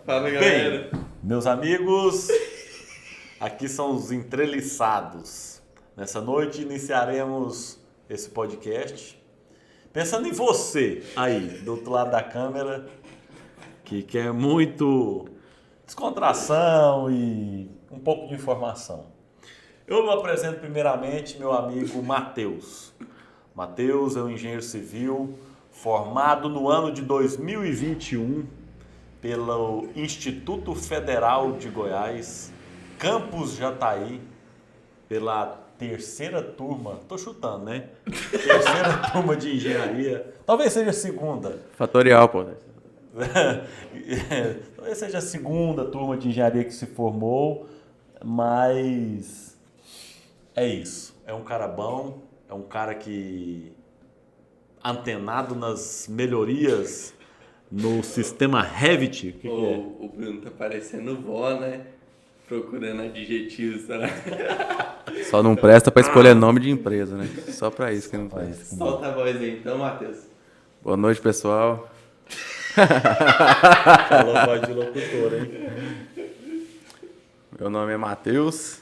Fala, galera. Bem, meus amigos, aqui são os entreliçados. Nessa noite iniciaremos esse podcast pensando em você aí, do outro lado da câmera, que quer muito descontração e um pouco de informação. Eu me apresento primeiramente meu amigo Matheus. Matheus é um engenheiro civil formado no ano de 2021 pelo Instituto Federal de Goiás, Campus Jataí, pela terceira turma, tô chutando, né? Terceira turma de engenharia, talvez seja a segunda. Fatorial, pô. Talvez seja a segunda turma de engenharia que se formou, mas é isso. É um cara bom, é um cara que antenado nas melhorias no sistema Revit. O que é? O Bruno tá parecendo vó, né? Procurando adjetivos, será? Só não presta pra escolher nome de empresa, né? Só pra isso que não presta. Solta a voz aí então, Matheus. Boa noite, pessoal. Falou voz de locutor, hein? Meu nome é Matheus.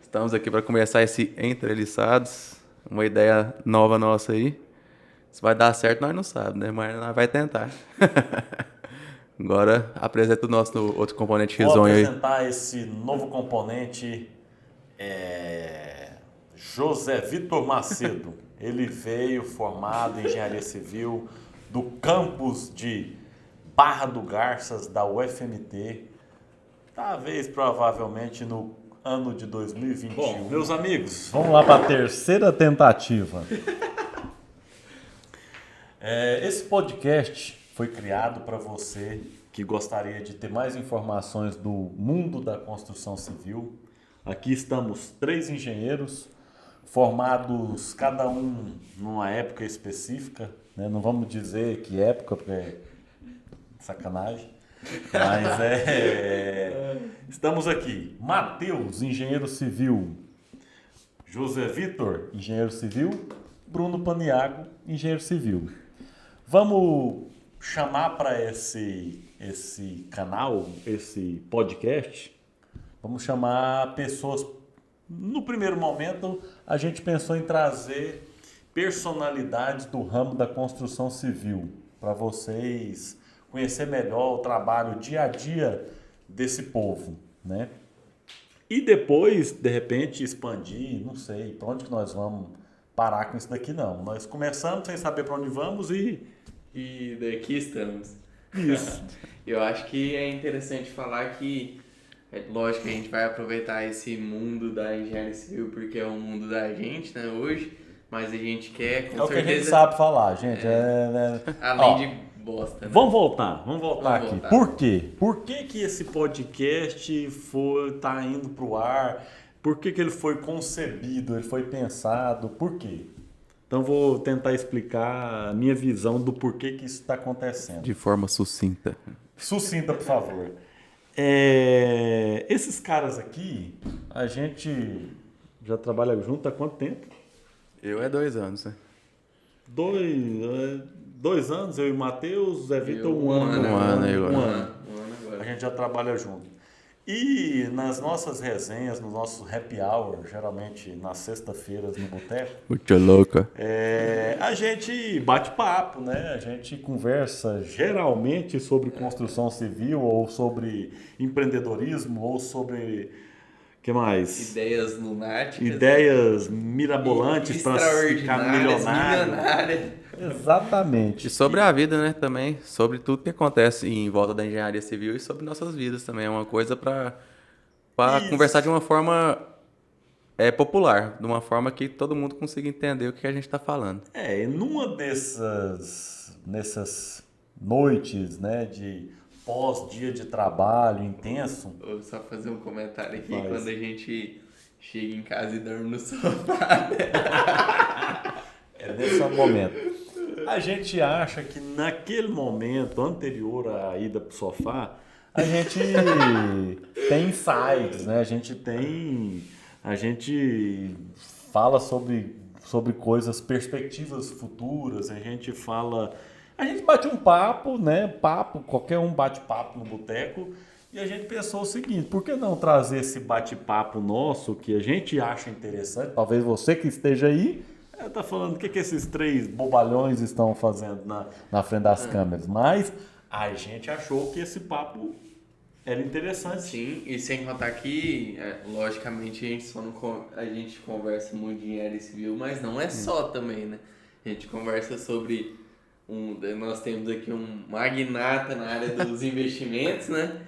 Estamos aqui para começar esse Entreliçados. Uma ideia nova nossa aí. Se vai dar certo, nós não sabemos, né? Mas nós vai tentar. Agora, apresenta o nosso outro componente Vou risonho aí. apresentar esse novo componente, José Vitor Macedo. Ele veio formado em engenharia civil do campus de Barra do Garças, da UFMT, talvez provavelmente no ano de 2021. Bom, meus amigos, vamos lá para a terceira tentativa. Esse podcast foi criado para você que gostaria de ter mais informações do mundo da construção civil. Aqui estamos 3 engenheiros formados cada um numa época específica, né? Não vamos dizer que época, porque é sacanagem, mas estamos aqui. Matheus, engenheiro civil. José Vitor, engenheiro civil. Bruno Paniago, engenheiro civil. Vamos chamar para esse canal, esse podcast, vamos chamar pessoas. No primeiro momento, a gente pensou em trazer personalidades do ramo da construção civil, para vocês conhecer melhor o trabalho dia a dia desse povo, né? E depois, de repente, expandir, não sei, para onde que nós vamos parar com isso daqui, não. Nós começamos sem saber para onde vamos e daqui estamos. Isso. Eu acho que é interessante falar que, lógico que a gente vai aproveitar esse mundo da engenharia civil porque é o mundo da gente, né, hoje, mas a gente quer, com É o certeza... que a gente sabe falar, gente. Além de bosta, né? Vamos voltar aqui. Voltar. Por quê? Por que esse podcast tá indo pro ar? Por que ele foi concebido, ele foi pensado? Por quê? Então vou tentar explicar a minha visão do porquê que isso está acontecendo. De forma sucinta. Sucinta, por favor. Esses caras aqui, a gente já trabalha junto há quanto tempo? Eu é 2 anos, né? 2 anos, eu e o Matheus, Zé Vitor, um ano. Um ano agora. A gente já trabalha junto. E nas nossas resenhas, nos nossos happy hour, geralmente nas sextas-feiras no boteco, Muito louca. a gente bate papo, né? A gente conversa geralmente sobre construção civil ou sobre empreendedorismo ou sobre, que mais? Ideias lunáticas. Ideias mirabolantes para ficar milionário. milionárias. Exatamente. E sobre a vida, né, também. Sobre tudo que acontece em volta da engenharia civil e sobre nossas vidas também. É uma coisa para conversar de uma forma popular. De uma forma que todo mundo consiga entender o que a gente está falando. E numa nessas noites, né, de pós-dia de trabalho intenso... Vou só fazer um comentário aqui. Faz. Quando a gente chega em casa e dorme no sofá, É nesse momento. A gente acha que naquele momento anterior à ida para o sofá, a gente tem insights, né? A gente fala sobre coisas, perspectivas futuras, a gente fala A gente bate um papo, né? Qualquer um bate papo no boteco. E a gente pensou o seguinte, por que não trazer esse bate-papo nosso, que a gente acha interessante, talvez você que esteja aí, tá falando o que esses 3 bobalhões estão fazendo na frente das câmeras. Mas a gente achou que esse papo era interessante. Sim, e sem contar que, logicamente, a gente conversa muito de engenharia civil, mas não é só também, né? A gente conversa sobre nós temos aqui um magnata na área dos investimentos, né?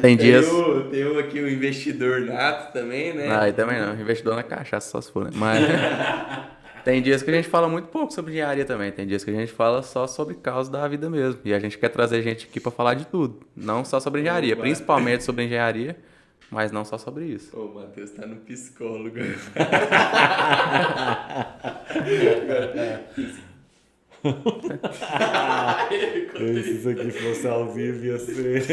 Tem dias... Tem aqui o investidor nato também, né? Aí também não, investidor na cachaça só se for, né? Mas tem dias que a gente fala muito pouco sobre engenharia também. Tem dias que a gente fala só sobre causa da vida mesmo. E a gente quer trazer gente aqui pra falar de tudo. Não só sobre engenharia, principalmente sobre engenharia, mas não só sobre isso. O Matheus tá no psicólogo. Se isso aqui fosse ao vivo, ia ser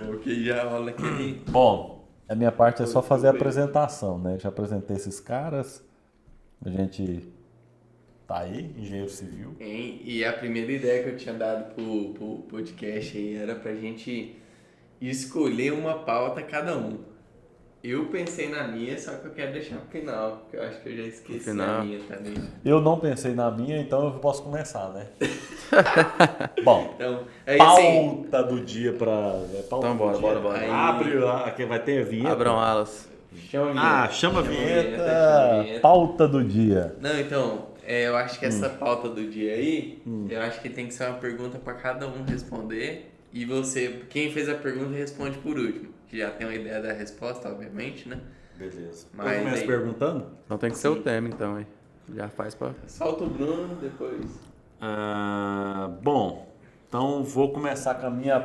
Porque já rola aquele... Bom, a minha parte é só fazer a apresentação, né? Já apresentei esses caras. A gente tá aí, engenheiro civil. E a primeira ideia que eu tinha dado pro podcast aí era pra gente escolher uma pauta cada um. Eu pensei na minha, só que eu quero deixar pro final, porque eu acho que eu já esqueci a minha também. Eu não pensei na minha, então eu posso começar, né? Bom, então, pauta do dia pra... Então bora. Aí... Abre, vai ter a vinheta. Abram alas. Chama a vinheta. Pauta do dia. Não, então, eu acho que essa pauta do dia aí, eu acho que tem que ser uma pergunta pra cada um responder. E quem fez a pergunta, responde por último. Já tem uma ideia da resposta, obviamente, né? Beleza. Mas eu começo perguntando? Então tem que ser o tema, então, aí. Já faz pra... Solta o Bruno, depois... Bom, então vou começar com a minha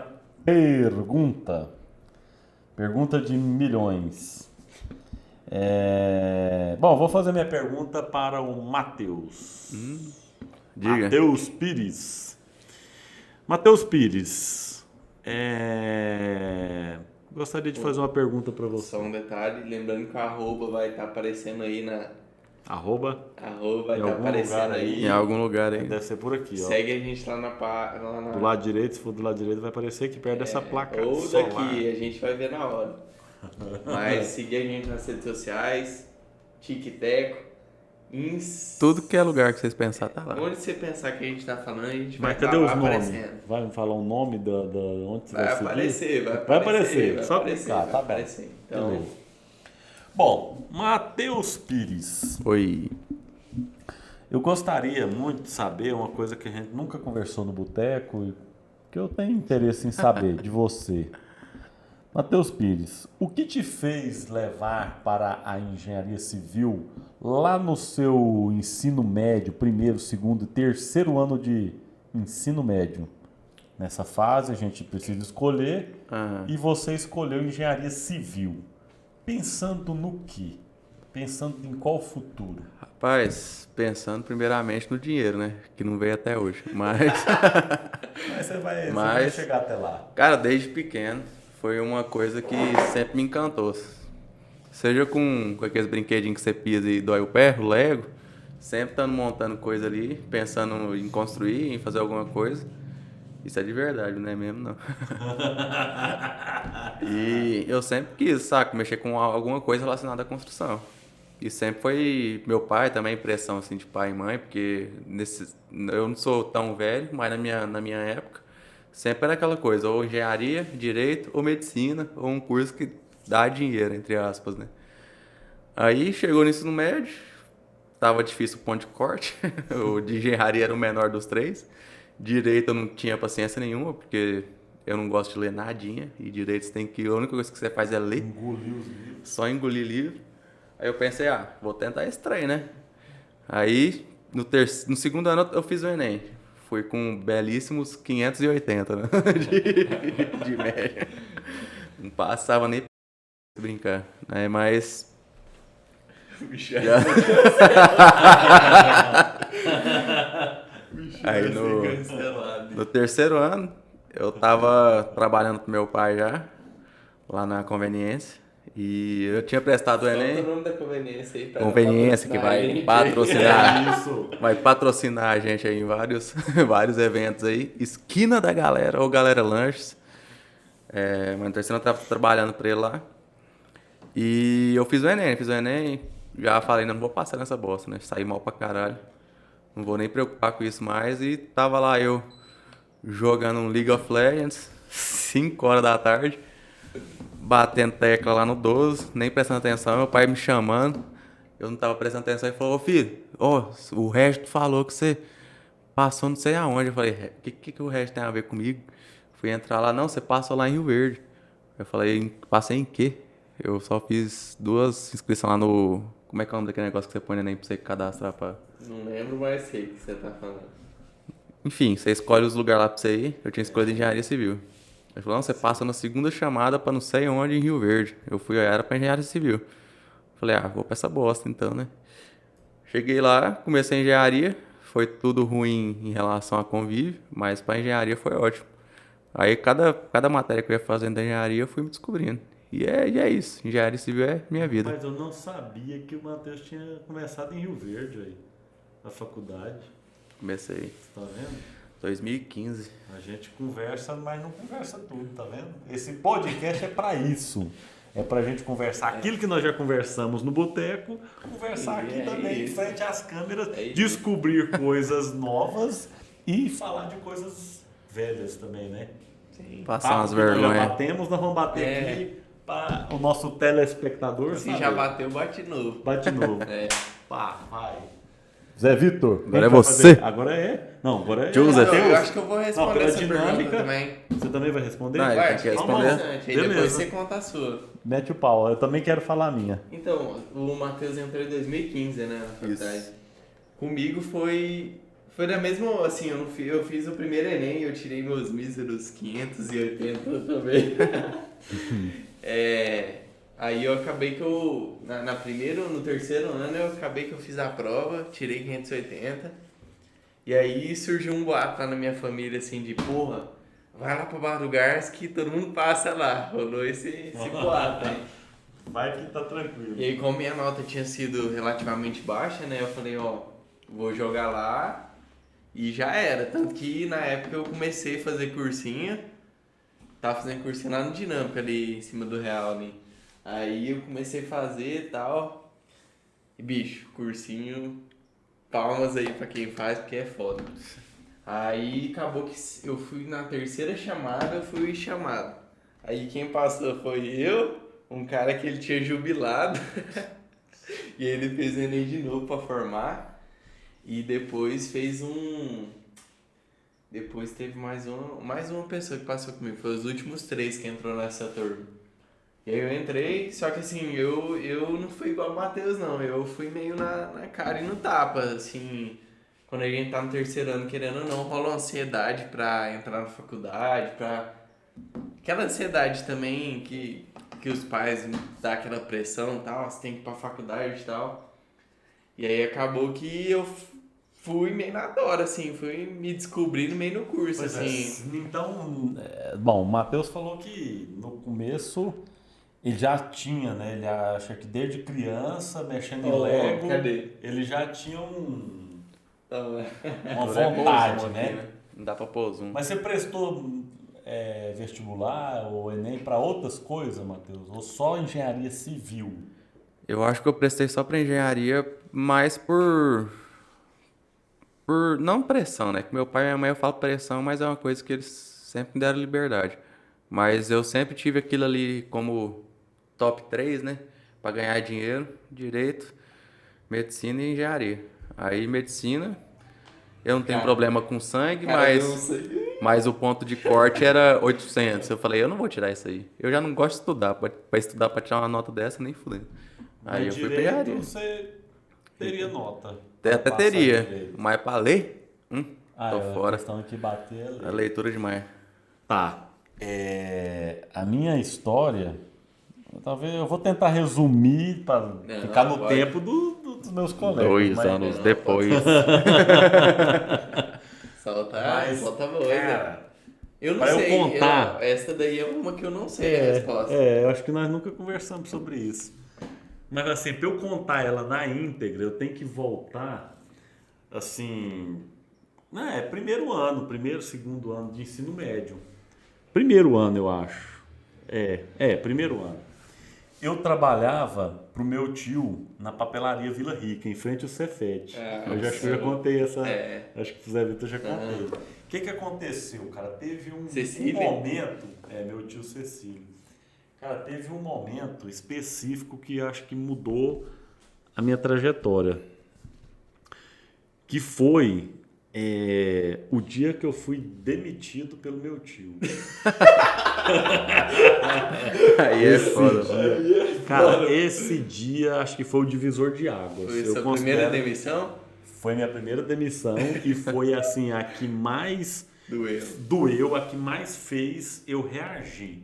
pergunta. Pergunta de milhões. Bom, vou fazer minha pergunta para o Matheus. Diga. Matheus Pires. Matheus Pires. Gostaria de fazer uma pergunta para você. Só um detalhe, lembrando que o arroba vai estar aparecendo aí na... Arroba vai estar aparecendo aí. Em algum lugar aí. Deve ser por aqui, ó. Segue a gente lá na... Do lado direito, se for do lado direito, vai aparecer aqui perto dessa placa ou solar. daqui, a gente vai ver na hora. Mas seguir a gente nas redes sociais, TikTok, Tudo que é lugar que vocês pensar tá lá. Onde você pensar que a gente tá falando, a gente vai Mas cadê os nomes? aparecendo. Vai me falar o nome da onde você Vai vai seguir? aparecer, Vai aparecer. vai Só aparecer, clicar, vai tá aparecer. bom. Então, Beleza. Bom, Matheus Pires. Oi. Eu gostaria muito de saber uma coisa que a gente nunca conversou no boteco e que eu tenho interesse em saber de você. Matheus Pires, o que te fez levar para a engenharia civil lá no seu ensino médio, primeiro, segundo e terceiro ano de ensino médio? Nessa fase a gente precisa escolher e você escolheu engenharia civil. Pensando no quê? Pensando em qual futuro? Rapaz, pensando primeiramente no dinheiro, né? Que não veio até hoje. Mas Você vai chegar até lá. Cara, desde pequeno foi uma coisa que sempre me encantou. Seja com aqueles brinquedinhos que você pisa e dói o pé, o Lego, sempre estando montando coisa ali, pensando em construir, em fazer alguma coisa. Isso é de verdade, não é mesmo, não. E eu sempre quis, saco, mexer com alguma coisa relacionada à construção. E sempre foi meu pai também, impressão assim, de pai e mãe, porque eu não sou tão velho, mas na minha época, sempre era aquela coisa, ou engenharia, direito, ou medicina, ou um curso que dá dinheiro, entre aspas, né? Aí chegou no ensino médio, tava difícil o ponto de corte, o de engenharia era o menor dos três, direito eu não tinha paciência nenhuma, porque eu não gosto de ler nadinha, e direito a única coisa que você faz é ler. Engolir os livros. Só engolir livro. Aí eu pensei, vou tentar esse trem, né? Aí, no segundo ano eu fiz o Enem. Fui com belíssimos 580, né? de média. Não passava nem pra brincar. Né? Mas... Aí no terceiro ano, eu tava trabalhando com meu pai já, lá na conveniência. E eu tinha prestado o Solta o Enem. nome da conveniência aí. pra Conveniência que patrocinar a vai gente. patrocinar. Isso. Vai patrocinar a gente aí em vários, vários eventos aí. Esquina da Galera ou Galera Lanches. Mano, terceiro eu tava trabalhando pra ele lá. E eu fiz o Enem. Já falei, não vou passar nessa bosta, né? Saí mal pra caralho. Não vou nem preocupar com isso mais. E tava lá eu jogando um League of Legends, 5 horas da tarde, batendo tecla lá no 12, nem prestando atenção, meu pai me chamando. Eu não tava prestando atenção e falou, ô filho, o Regis falou que você passou não sei aonde. Eu falei, o que o Regis tem a ver comigo? Fui entrar lá, não, você passou lá em Rio Verde. Eu falei, passei em quê? Eu só fiz 2 inscrições lá no... Como é que é o nome daquele negócio que você põe no Enem pra você cadastrar pra... Não lembro, mas sei o que você tá falando. Enfim, você escolhe os lugares lá pra você ir. Eu tinha escolhido Engenharia Civil. Ele falou, não, você passa na segunda chamada pra não sei onde em Rio Verde. Eu fui, era pra Engenharia Civil. Falei, vou pra essa bosta então, né? Cheguei lá, comecei a engenharia. Foi tudo ruim em relação a convívio, mas pra engenharia foi ótimo. Aí cada matéria que eu ia fazendo da engenharia eu fui me descobrindo. E é isso, engenharia civil é minha vida. Mas eu não sabia que o Matheus tinha começado em Rio Verde aí, na faculdade. Comecei, Você tá vendo? 2015. A gente conversa, mas não conversa tudo, tá vendo? Esse podcast é pra isso. É pra gente conversar aquilo que nós já conversamos no boteco, conversar aqui também em frente às câmeras, descobrir coisas novas e falar de coisas velhas também, né? Sim. Passar umas Papo que nós já vergonhas. batemos, nós vamos bater aqui para o nosso telespectador. Se saber. já bateu, bate novo. Bate de novo. É. Pá, vai. Zé Vitor. quem Agora é vai você. fazer? Agora é. Não, agora é. Joseph. Eu acho que eu vou responder pela essa pergunta dinâmica. também. Você também vai responder? Não, ele Vai, tem que fica responder. interessante. Aí Beleza. depois você conta a sua. Mete o pau. Eu também quero falar a minha. Então, o Matheus entrou em 2015, né, na faculdade. Comigo foi da mesma, assim, eu fiz o primeiro Enem, eu tirei meus míseros 580 também. Aí eu acabei que no terceiro ano eu acabei que eu fiz a prova, tirei 580. E aí surgiu um boato lá na minha família, assim, de porra, vai lá pra Barra do Garças que todo mundo passa lá. Rolou esse boato aí. Vai que tá tranquilo. E aí, como minha nota tinha sido relativamente baixa, né? Eu falei, vou jogar lá e já era. Tanto que na época eu comecei a fazer cursinho. Tava fazendo cursinho lá no Dinâmica, ali em cima do Real, ali. Aí eu comecei a fazer e tal. E, bicho, cursinho, palmas aí pra quem faz, porque é foda. Aí acabou que eu fui na terceira chamada, eu fui chamado. Aí quem passou foi eu, um cara que ele tinha jubilado. E ele fez o Enem de novo pra formar. E depois fez Depois teve mais uma pessoa que passou comigo. Foi os últimos 3 que entrou nessa turma. E aí eu entrei, só que assim, eu não fui igual o Matheus, não. Eu fui meio na cara e no tapa, assim. Quando a gente tá no terceiro ano, querendo ou não, rola uma ansiedade pra entrar na faculdade, aquela ansiedade também que os pais dão aquela pressão e tal, você tem que ir pra faculdade e tal. E aí acabou que eu fui meio na dora, assim, fui me descobrindo meio no curso, Pois assim. Então, bom, o Matheus falou que no começo ele já tinha, né? Ele acha que desde criança, mexendo em Lego, cadê? ele já tinha uma Agora é vontade, zoom aqui, né? Não dá pra pôr zoom. Mas você prestou vestibular ou Enem para outras coisas, Matheus? Ou só engenharia civil? Eu acho que eu prestei só pra engenharia, mais por não pressão, né? Que meu pai e minha mãe eu falo pressão, mas é uma coisa que eles sempre me deram liberdade. Mas eu sempre tive aquilo ali como top 3, né? Pra ganhar dinheiro, direito, medicina e engenharia. Aí medicina, eu não tenho problema com sangue, mas o ponto de corte era 800. Eu falei, eu não vou tirar isso aí. Eu já não gosto de estudar. Pra estudar, pra tirar uma nota dessa, nem fudendo. Aí eu fui pra engenharia. Você teria nota. Até pra teria, passar direito. mas pra ler, tô A fora. questão que bater É leitura demais. Tá. A minha história, talvez eu vou tentar resumir para ficar no pode. tempo dos meus colegas. 2 mas- anos depois. Solta Mas, boa. cara, Eu não Pra eu sei. contar. Essa daí é uma que eu não sei a resposta. eu acho que nós nunca conversamos sobre isso. Mas assim, pra eu contar ela na íntegra, eu tenho que voltar, assim, primeiro, segundo ano de ensino médio. Primeiro ano, eu acho. Primeiro ano. Eu trabalhava pro meu tio na papelaria Vila Rica, em frente ao Cefete. Eu já contei essa. Acho que o Zé Vitor já contei. O que aconteceu, cara? Teve um momento. Meu tio Cecílio. Cara, teve um momento específico que acho que mudou a minha trajetória. Que foi o dia que eu fui demitido pelo meu tio. Aí é foda. Cara, esse dia acho que foi o divisor de águas. Foi sua primeira demissão? Foi minha primeira demissão e foi assim a que mais Doeu, a que mais fez eu reagir.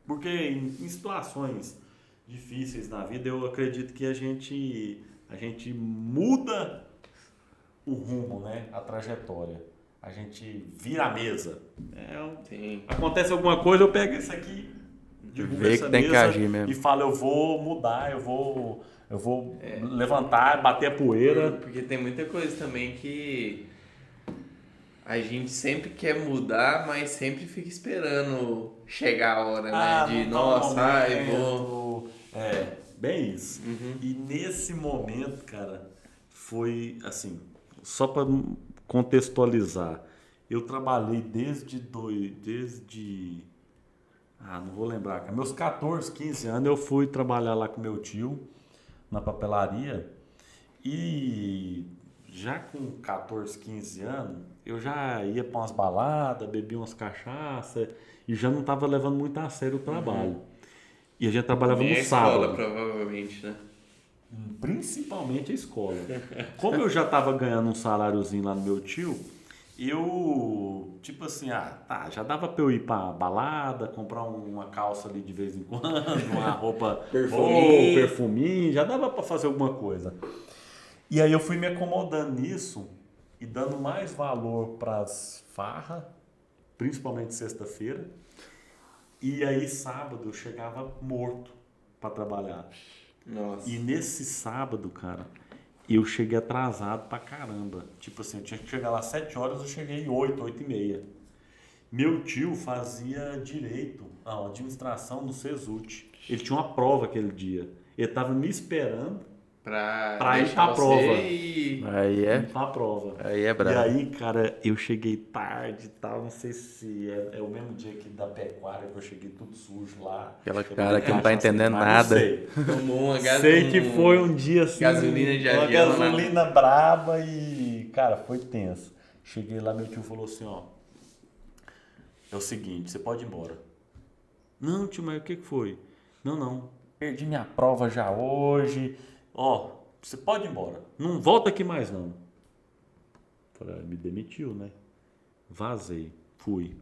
Porque em situações difíceis na vida, eu acredito que a gente muda o rumo, né? A trajetória. A gente vira a mesa. Acontece alguma coisa, eu pego isso aqui, derrubo essa tem que mesa agir mesmo. e falo, eu vou mudar, eu vou levantar, bater a poeira. Porque tem muita coisa também que a gente sempre quer mudar, mas sempre fica esperando chegar a hora, né? De, nossa, eu vou... Bem isso. E nesse momento, cara, foi assim, só para contextualizar, eu trabalhei não vou lembrar, cara. Meus 14, 15 anos eu fui trabalhar lá com meu tio na papelaria e já com 14, 15 anos eu já ia para umas baladas, bebia umas cachaças e já não estava levando muito a sério o trabalho. E a gente trabalhava no sábado. Escola, provavelmente, né? Principalmente a escola. Como eu já estava ganhando um saláriozinho lá no meu tio, eu, tipo assim, já dava pra eu ir pra balada, comprar uma calça ali de vez em quando, uma roupa perfuminho, já dava pra fazer alguma coisa. E aí eu fui me acomodando nisso e dando mais valor pras farras, principalmente sexta-feira. E aí sábado eu chegava morto pra trabalhar. Nossa. E nesse sábado, cara, eu cheguei atrasado pra caramba. Tipo assim, eu tinha que chegar lá às 7 horas, eu cheguei 8h30. Meu tio fazia direito, administração no Cesut. Ele tinha uma prova aquele dia. Ele tava me esperando pra ir pra prova. Aí é. Ir pra prova. Aí é brabo. E aí, cara, eu cheguei tarde e tal. Não sei se é o mesmo dia que da pecuária que eu cheguei tudo sujo lá. Aquela cara que não tá entendendo nada. Não sei. Tomou uma Sei que foi um dia assim. gasolina de uma avião, gasolina braba e, cara, foi tenso. Cheguei lá, meu tio falou assim, é o seguinte, você pode ir embora. Não, tio, mas o que foi? Não, perdi minha prova já hoje. Você pode ir embora. Não volta aqui mais, não. Falei, me demitiu, né? Vazei, fui.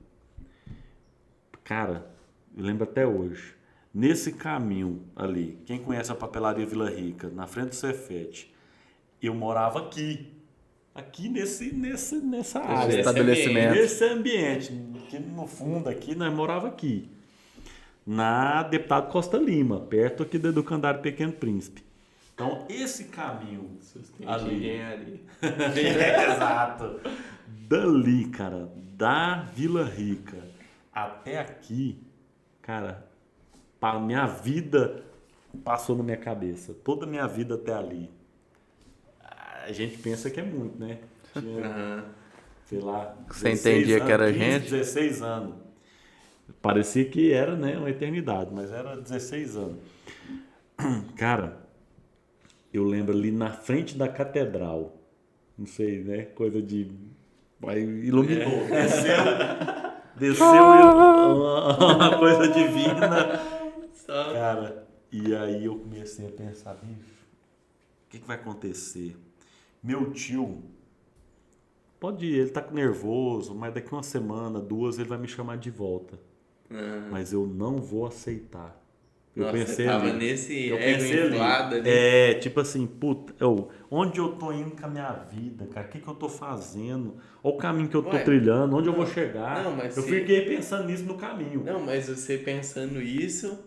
Cara, eu lembro até hoje. Nesse caminho ali, quem conhece a papelaria Vila Rica, na frente do Cefete, eu morava aqui nessa área. Estabelecimento. Nesse ambiente. Que no fundo aqui, nós morava aqui. Na Deputado Costa Lima, perto aqui do Educandário Pequeno Príncipe. Então, esse caminho ali... Exato. Dali, cara, da Vila Rica até aqui, cara, a minha vida passou na minha cabeça. Toda a minha vida até ali. A gente pensa que é muito, né? Tinha, sei lá, você entendia anos, que era 15, gente? 16 anos. Parecia que era, né, uma eternidade, mas era 16 anos. Cara, eu lembro ali na frente da catedral, não sei, né, coisa de... iluminou, desceu uma coisa divina, cara, e aí eu comecei a pensar, bicho, o que vai acontecer? Meu tio, pode ir, ele tá nervoso, mas daqui uma semana, 2, ele vai me chamar de volta. Mas eu não vou aceitar. Eu Nossa, pensei você tava ali. nesse Eu ego pensei inflado ali. tipo assim, puta, onde eu tô indo com a minha vida, cara? O que eu tô fazendo? Olha o caminho que eu tô Ué, trilhando, onde eu não, vou chegar? não, mas Eu você- fiquei pensando nisso no caminho. Não, mas você pensando isso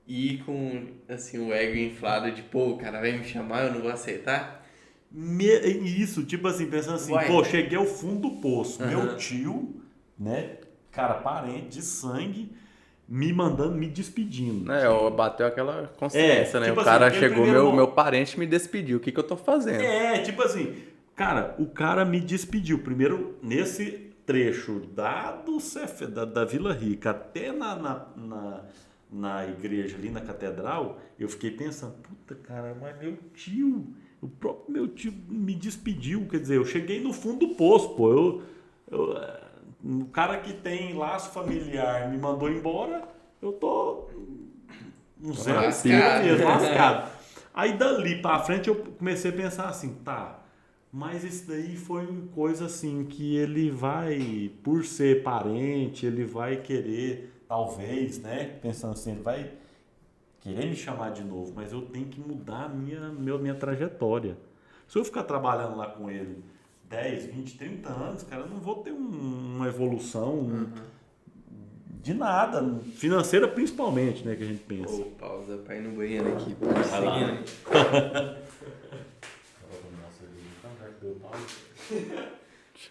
e com, assim, o ego inflado de, pô, o cara vai me chamar, eu não vou aceitar? Isso, tipo assim, pensando assim, Uai. pô, cheguei ao fundo do poço. Meu Aham. tio, né, cara, parente de sangue, me mandando, me despedindo. Bateu aquela consciência, né? tipo O assim, cara aquele chegou, primeiro meu parente me despediu. O que eu tô fazendo? tipo assim, cara, o cara me despediu. Primeiro, nesse trecho da Vila Rica até na igreja ali, na catedral, eu fiquei pensando, puta, cara, mas meu tio, o próprio meu tio me despediu. Quer dizer, eu cheguei no fundo do poço, pô. O cara que tem laço familiar me mandou embora, eu tô um zero à esquerda mesmo, lascado. Aí dali pra frente eu comecei a pensar assim, tá, mas isso daí foi coisa assim que ele vai, por ser parente, ele vai querer, talvez, né? Pensando assim, ele vai querer me chamar de novo, mas eu tenho que mudar a minha trajetória. Se eu ficar trabalhando lá com ele 10, 20, 30 anos, cara, eu não vou ter uma evolução de nada, financeira principalmente, né, que a gente pensa. Ô, pausa pra ir no banheiro aqui, pode Vai lá. seguir.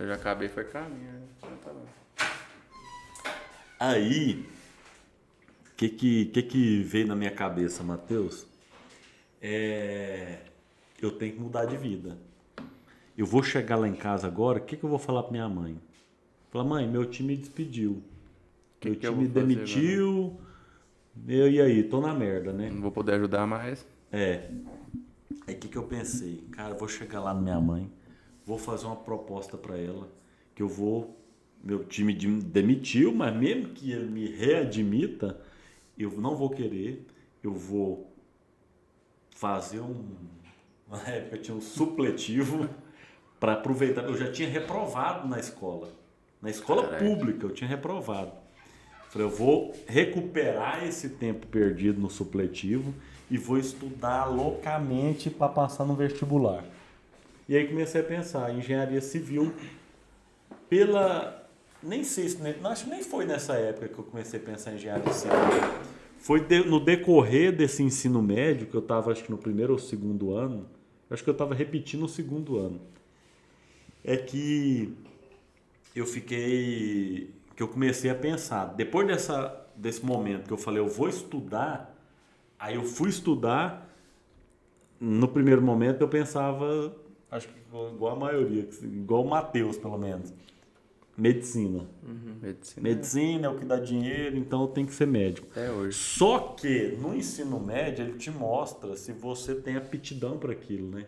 Eu já acabei, foi caminho. Né? Então tá bom. Aí, o que veio na minha cabeça, Matheus? Eu tenho que mudar de vida. Eu vou chegar lá em casa agora, o que eu vou falar pra minha mãe? Falar, mãe, meu time me despediu. Meu que eu time vou fazer demitiu. E aí, tô na merda, né? Não vou poder ajudar mais. Aí o que eu pensei? Cara, eu vou chegar lá na minha mãe, vou fazer uma proposta pra ela, que meu time demitiu, mas mesmo que ele me readmita, eu não vou querer, eu vou fazer na época tinha um supletivo para aproveitar, eu já tinha reprovado na escola pública, eu tinha reprovado. Falei, eu vou recuperar esse tempo perdido no supletivo e vou estudar loucamente para passar no vestibular. E aí comecei a pensar, engenharia civil, nem sei se, acho que nem foi nessa época que eu comecei a pensar em engenharia civil. Foi no decorrer desse ensino médio, que eu estava acho que no primeiro ou segundo ano, acho que eu estava repetindo o segundo ano, é que eu comecei a pensar, depois desse momento que eu falei, eu vou estudar, aí eu fui estudar, no primeiro momento eu pensava, acho que igual a maioria, igual o Matheus pelo menos, medicina. Medicina é o que dá dinheiro, então eu tenho que ser médico. Até hoje. Só que no ensino médio ele te mostra se você tem aptidão para aquilo, né?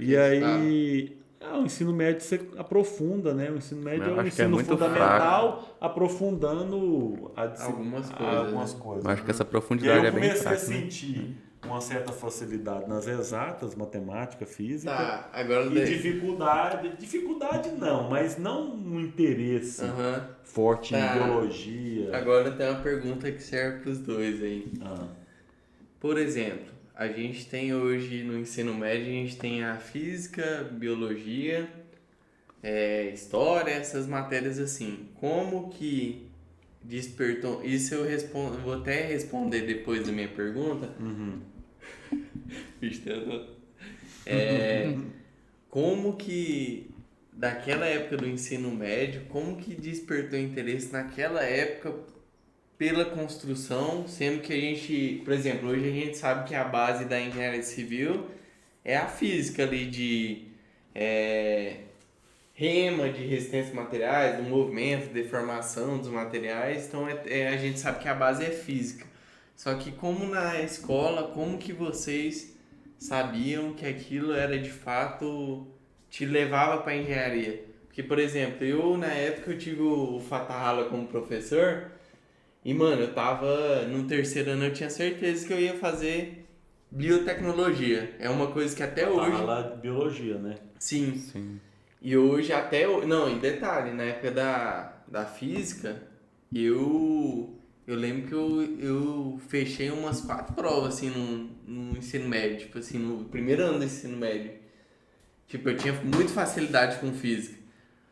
E aí, o ensino médio você aprofunda, né? O ensino médio é um ensino fundamental, aprofundando algumas coisas. Eu acho que essa profundidade é bem fraca. Eu comecei a sentir uma certa facilidade nas exatas, matemática, física, agora e dificuldade não, mas não um interesse forte em biologia. Agora tem uma pergunta que serve para os dois aí. Por exemplo, a gente tem hoje no ensino médio, a gente tem a física, biologia, história, essas matérias assim. Como que despertou? Isso eu vou até responder depois da minha pergunta. Como que daquela época do ensino médio, como que despertou interesse naquela época pela construção, sendo que a gente, por exemplo, hoje a gente sabe que a base da engenharia civil é a física ali de rema, de resistência de materiais, do movimento, deformação dos materiais, então a gente sabe que a base é física. Só que como na escola, como que vocês sabiam que aquilo era de fato, te levava para a engenharia? Porque, por exemplo, eu na época eu tive o Fatahala como professor e, mano, eu tava no terceiro ano, eu tinha certeza que eu ia fazer biotecnologia. É uma coisa que até hoje... Fatahala de biologia, né? Sim. E hoje até... Não, e detalhe, na época da física, eu Eu lembro que eu fechei umas 4 provas, assim, no ensino médio. Tipo assim, no primeiro ano do ensino médio. Tipo, eu tinha muita facilidade com física.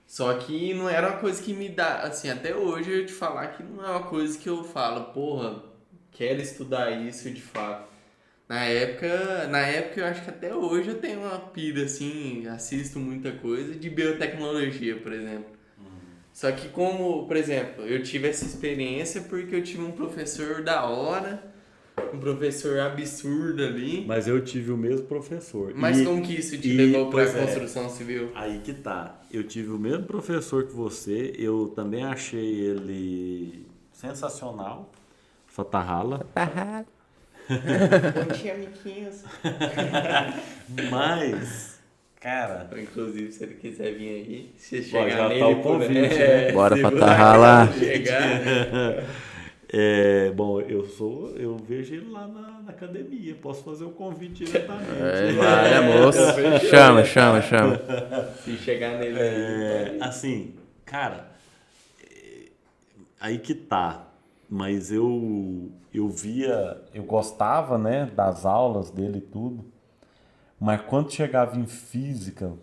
Só que não era uma coisa que me dá... Assim, até hoje eu ia te falar que não é uma coisa que eu falo, porra, quero estudar isso de fato. Na época eu acho que até hoje eu tenho uma pira, assim, assisto muita coisa de biotecnologia, por exemplo. Só que como, por exemplo, eu tive essa experiência porque eu tive um professor da hora, um professor absurdo ali. Mas eu tive o mesmo professor. Mas como que isso te levou para pois é, construção civil? aí que tá. Eu tive o mesmo professor que você, eu também achei ele sensacional. Fatahala. Não tinha miquinhos. Mas, cara, Inclusive, se ele quiser vir aí, se Bom, chegar já nele... tá o convite, né? Bora se pra você Tarrala. chegar... bom, eu vejo ele lá na academia, posso fazer o convite diretamente. Vai, moço. Chama. Se chegar nele... Assim, cara, aí que tá. Mas eu gostava, né, das aulas dele e tudo. Mas quando chegava em física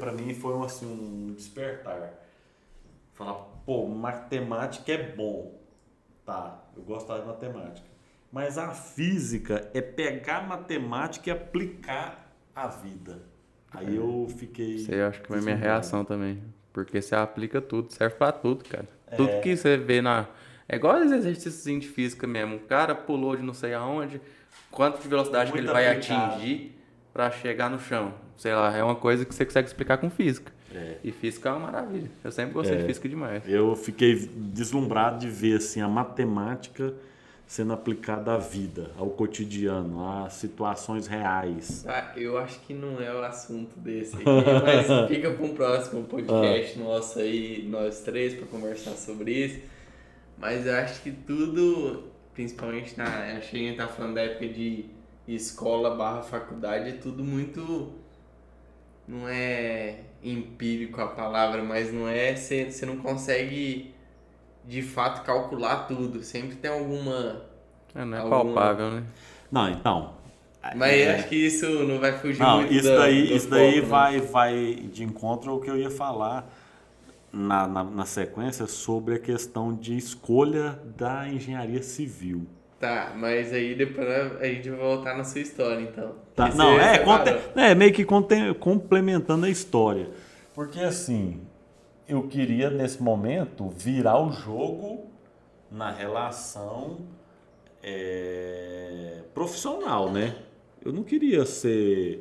pra mim foi assim, um despertar. Falar, pô, matemática é bom. Tá, eu gostava de matemática. Mas a física é pegar a matemática e aplicar a vida. Aí eu fiquei... Isso aí eu acho que foi minha reação também. Porque você aplica tudo, serve pra tudo, cara. Tudo que você vê na... É igual os exercícios de física mesmo. O cara pulou de não sei aonde, quanto de velocidade que ele vai atingir pra chegar no chão. Sei lá, é uma coisa que você consegue explicar com física. E física é uma maravilha. Eu sempre gostei de física demais. Eu fiquei deslumbrado de ver assim, a matemática sendo aplicada à vida, ao cotidiano, a situações reais. Ah, eu acho que não é o assunto desse aqui, mas fica para um próximo podcast nosso aí, nós três, para conversar sobre isso. Mas eu acho que tudo, principalmente acho que a gente tá falando da época de escola / faculdade, é tudo muito... Não é empírico a palavra, mas não é... Você não consegue, de fato, calcular tudo. Sempre tem alguma... Não é palpável, né? Não, então... Mas acho que isso não vai fugir Não, muito isso do daí foco, né? vai de encontro ao que eu ia falar na sequência sobre a questão de escolha da engenharia civil. Tá, mas aí depois a gente vai voltar na sua história, então. Tá, Que não, você separou. meio que complementando a história. Porque assim, eu queria nesse momento virar o jogo na relação profissional, né? Eu não queria ser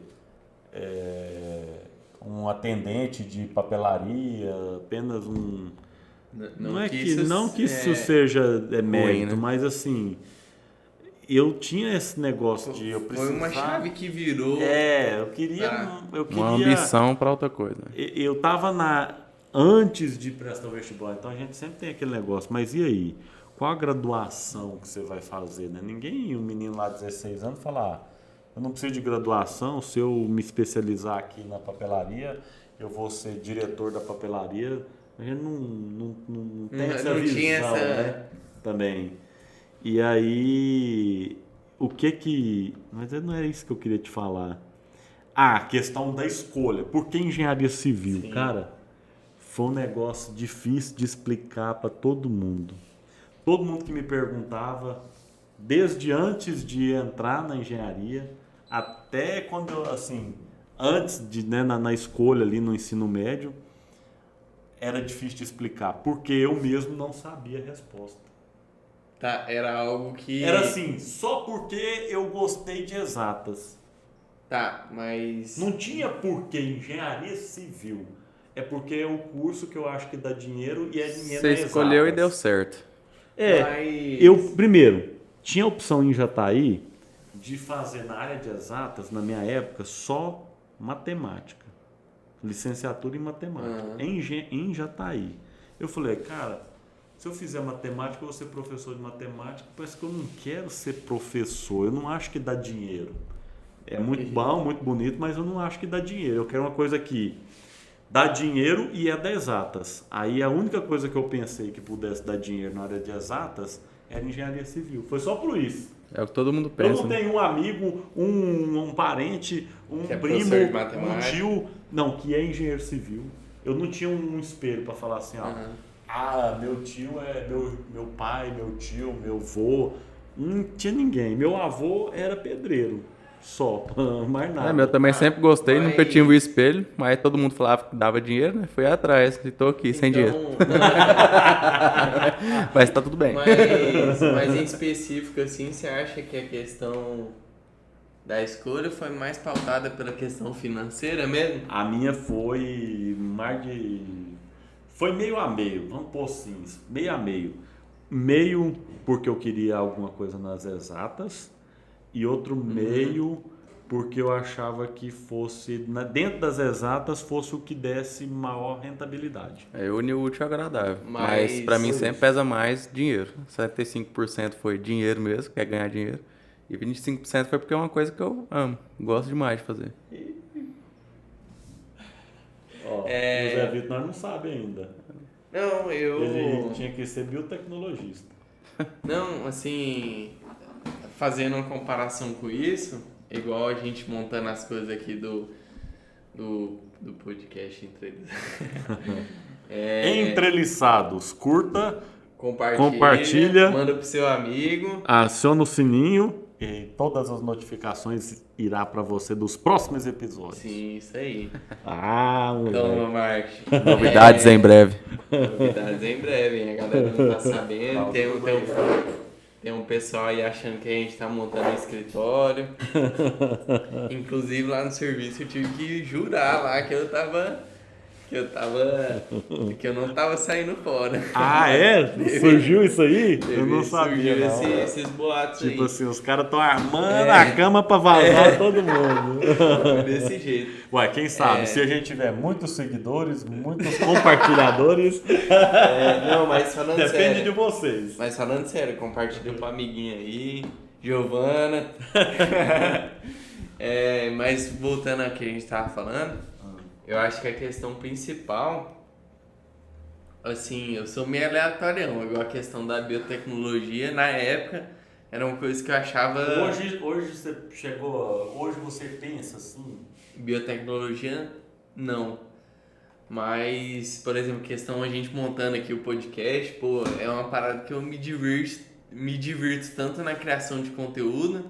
um atendente de papelaria, apenas um... Não é que isso seja mérito, né? mas assim, eu tinha esse negócio de eu precisar... Foi uma chave que virou. eu queria... Uma ambição para outra coisa. Eu tava antes de prestar o vestibular, então a gente sempre tem aquele negócio, mas e aí? Qual a graduação que você vai fazer, né? Um menino lá de 16 anos fala, eu não preciso de graduação, se eu me especializar aqui na papelaria, eu vou ser diretor da papelaria. A gente não tem essa visão, tinha essa... né? Também. E aí, mas não é isso que eu queria te falar. A questão da escolha. Por que engenharia civil? Sim. Cara, foi um negócio difícil de explicar para todo mundo. Todo mundo que me perguntava, desde antes de entrar na engenharia, até quando eu, assim, antes de, né, na escolha ali no ensino médio, era difícil de explicar, porque eu mesmo não sabia a resposta. Tá, era algo que... Era assim, só porque eu gostei de exatas. Tá, mas... Não tinha porquê engenharia civil. É porque é o curso que eu acho que dá dinheiro e é dinheiro. Você escolheu e deu certo. Eu, primeiro, tinha a opção em Jataí de fazer na área de exatas, na minha época, só matemática. Licenciatura em matemática. Em Jataí. Eu falei, cara, se eu fizer matemática, eu vou ser professor de matemática. Parece que eu não quero ser professor. Eu não acho que dá dinheiro. É muito bom, muito bonito, mas eu não acho que dá dinheiro. Eu quero uma coisa que dá dinheiro e é da exatas. Aí a única coisa que eu pensei que pudesse dar dinheiro na área de exatas era engenharia civil. Foi só por isso. É o que todo mundo Eu pensa. não Né? tenho um amigo, um parente, um Que é primo, professor de um matemática. tio, não, que é engenheiro civil. Eu não tinha um espelho para falar assim, ó. Meu tio é meu pai, meu tio, meu avô. Não tinha ninguém. Meu avô era pedreiro. Só, mais nada. Eu também sempre gostei, mas- nunca tive um espelho, mas todo mundo falava que dava dinheiro, né? Fui atrás e tô aqui, sem dinheiro. Mas tá tudo bem. Mas em específico, assim, você acha que a questão da escolha foi mais pautada pela questão financeira mesmo? A minha foi mais de... Foi meio a meio, vamos pôr assim, meio a meio. Meio porque eu queria alguma coisa nas exatas e outro meio porque eu achava que fosse, dentro das exatas, fosse o que desse maior rentabilidade. É unir o útil ao agradável. Mas Mas pra mim foi sempre isso. pesa mais dinheiro. 75% foi dinheiro mesmo, quer ganhar dinheiro. E 25% foi porque é uma coisa que eu amo, gosto demais de fazer. Ó, o Zé Vitor nós não sabe ainda. Não, Ele tinha que ser biotecnologista. Não, assim, fazendo uma comparação com isso, igual a gente montando as coisas aqui do podcast Entreliçados, curta, compartilha, manda pro seu amigo. aciona o sininho e todas as notificações irá para você dos próximos episódios. Sim, isso aí. Moleque. Toma, Marcos. Novidades em breve. Novidades em breve, hein? A galera não tá sabendo. Tem um pessoal aí achando que a gente tá montando um escritório. Inclusive lá no serviço eu tive que jurar lá que eu não tava saindo fora. Surgiu isso aí? Eu não sabia, Surgiu não. esses boatos Tipo aí. assim, os caras estão armando a cama pra vazar todo mundo. Desse jeito. Ué, quem sabe, se a gente tiver muitos seguidores, muitos compartilhadores, Não, mas falando depende sério. de vocês. Mas falando sério, compartilha com a amiguinha aí, Giovana. Mas voltando ao que a gente tava falando, eu acho que a questão principal, assim, eu sou meio aleatorião, igual a questão da biotecnologia, na época, era uma coisa que eu achava... Hoje você chegou, hoje você pensa assim? Biotecnologia, não. Mas, por exemplo, questão a gente montando aqui o podcast, pô, é uma parada que eu me divirto tanto na criação de conteúdo,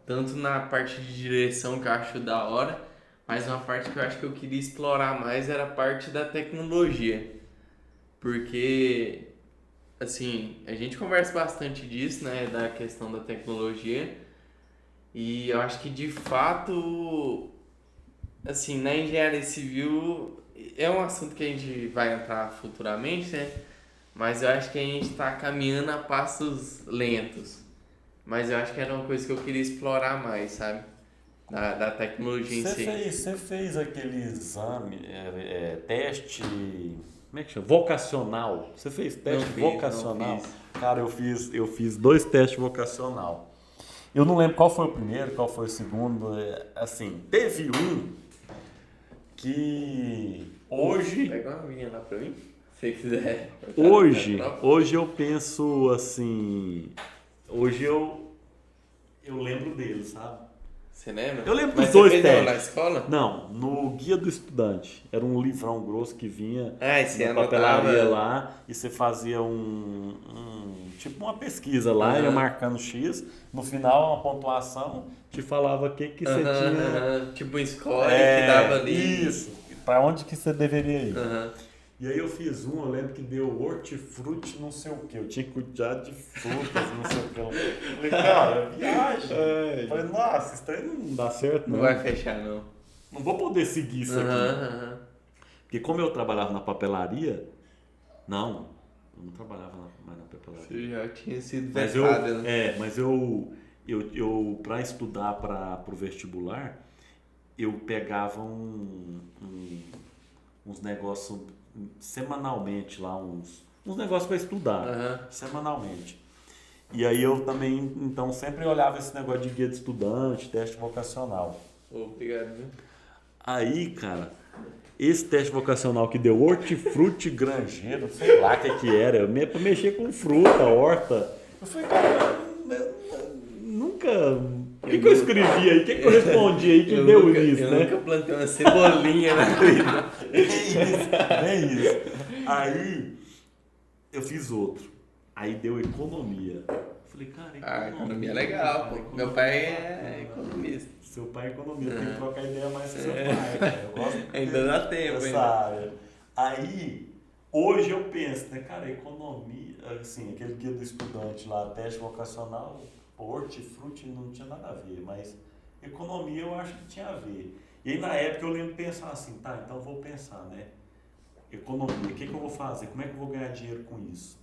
tanto na parte de direção que eu acho da hora, mas uma parte que eu acho que eu queria explorar mais era a parte da tecnologia. Porque, assim, a gente conversa bastante disso, né, da questão da tecnologia, e eu acho que de fato, assim, na engenharia civil é um assunto que a gente vai entrar futuramente, né? Mas eu acho que a gente está caminhando a passos lentos. Mas eu acho que era uma coisa que eu queria explorar mais, sabe? Da tecnologia em si. Você fez aquele exame, teste, como é que chama? Vocacional. Você fez teste vocacional? Não fiz. Cara, eu fiz 2 testes vocacional. Eu não lembro qual foi o primeiro, qual foi o segundo. Assim, teve um que hoje... Pega uma vinha lá pra mim, se quiser. Hoje eu penso assim... Hoje eu lembro dele, sabe? Você lembra? Eu lembro Mas dos 2 você fez testes. na escola? Não, no Guia do Estudante. Era um livrão grosso que vinha E você na papelaria anotava... lá e você fazia tipo uma pesquisa lá, ia marcando X. No final, uma pontuação te falava o que você tinha. Tipo um score que dava ali. Isso. Pra onde que você deveria ir. Aham. E aí eu fiz eu lembro que deu hortifruti não sei o que. Eu tinha que cuidar de frutas, não sei o que. Eu falei, cara, viagem. Eu falei, nossa, isso aí não dá certo, Não vai fechar, não. Não vou poder seguir isso aqui. Porque como eu trabalhava na papelaria, eu não trabalhava mais na papelaria. Você já tinha sido Mas vetado, né? mas eu para estudar para o vestibular, eu pegava uns negócios semanalmente lá, uns negócios para estudar, semanalmente. E aí eu também, então, sempre olhava esse negócio de guia de estudante, teste vocacional. Obrigado, viu? Aí, cara, esse teste vocacional que deu hortifruti granjeiro, sei lá o que era, pra mexer com fruta, horta. Eu falei, cara, nunca... O que eu escrevi aí? O que eu respondi aí que deu nisso, eu né? nunca plantei uma cebolinha na vida. É isso. Aí, eu fiz outro. Aí deu economia. Falei, cara, Economia é legal, pô. Meu pai é economista. Seu pai é economista, tem que trocar ideia mais com seu pai, cara. Eu gosto Ainda dá tempo, dessa ainda. área. Aí, hoje eu penso, né, cara, economia, assim, aquele guia do estudante lá, teste vocacional, hortifruti não tinha nada a ver, mas economia eu acho que tinha a ver. E aí, na época, eu lembro de pensar assim, tá, então eu vou pensar, né, economia, o que eu vou fazer? Como é que eu vou ganhar dinheiro com isso?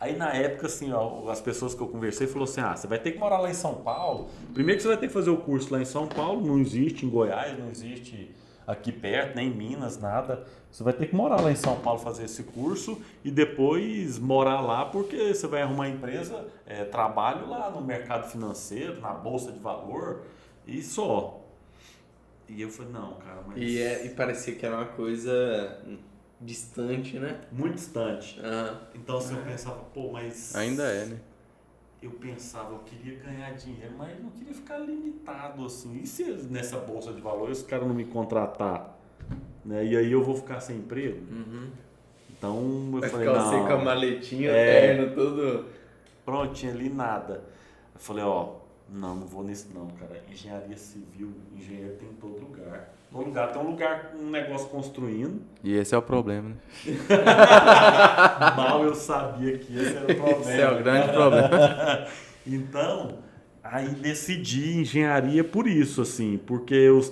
Aí na época, assim, ó, as pessoas que eu conversei falaram assim, você vai ter que morar lá em São Paulo. Primeiro que você vai ter que fazer o curso lá em São Paulo, não existe em Goiás, não existe aqui perto, nem em Minas, nada. Você vai ter que morar lá em São Paulo fazer esse curso e depois morar lá porque você vai arrumar empresa, trabalho lá no mercado financeiro, na bolsa de valor e só. E eu falei, não, cara, mas... E parecia que era uma coisa distante, né? muito distante. Ah. Então assim, eu pensava, pô, mas... Ainda é, né? Eu pensava, eu queria ganhar dinheiro, mas não queria ficar limitado assim. E se nessa bolsa de valores os caras não me contratar? Né? E aí eu vou ficar sem emprego? Uhum. Então eu Vai falei, ficar não. você com a maletinha, terno, tudo. Prontinho ali, nada. Eu falei, não vou nisso não, cara. Engenharia civil, engenheiro tem em todo lugar. Todo lugar tem um negócio construindo. E esse é o problema, né? Mal eu sabia que esse era o problema. Esse é o grande problema. Então, aí decidi engenharia por isso, assim, porque os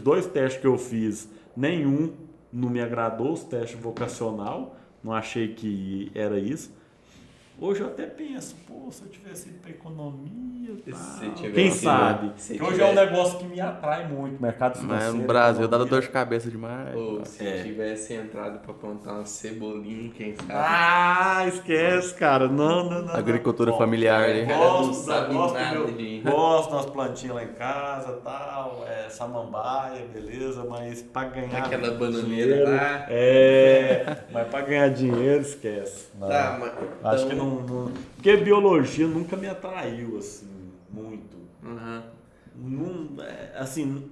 dois testes que eu fiz, nenhum não me agradou, os testes vocacional, não achei que era isso. Hoje eu até penso, pô, se eu tivesse ido para economia, tal. Quem sabe? Porque hoje é um negócio que me atrai muito, mercado financeiro. Mas no Brasil dá economia. dor de cabeça demais. Ou se tivesse entrado pra plantar uma cebolinha, quem sabe? Esquece, cara. Não. Agricultura Bom, familiar ali. Não sabe nada Gosto das plantinhas lá em casa, tal, samambaia, beleza, mas pra ganhar Aquela bananeira dinheiro, lá. mas pra ganhar dinheiro, esquece. Não. Tá, mas, Acho que não... Porque biologia nunca me atraiu, assim, muito. Uhum.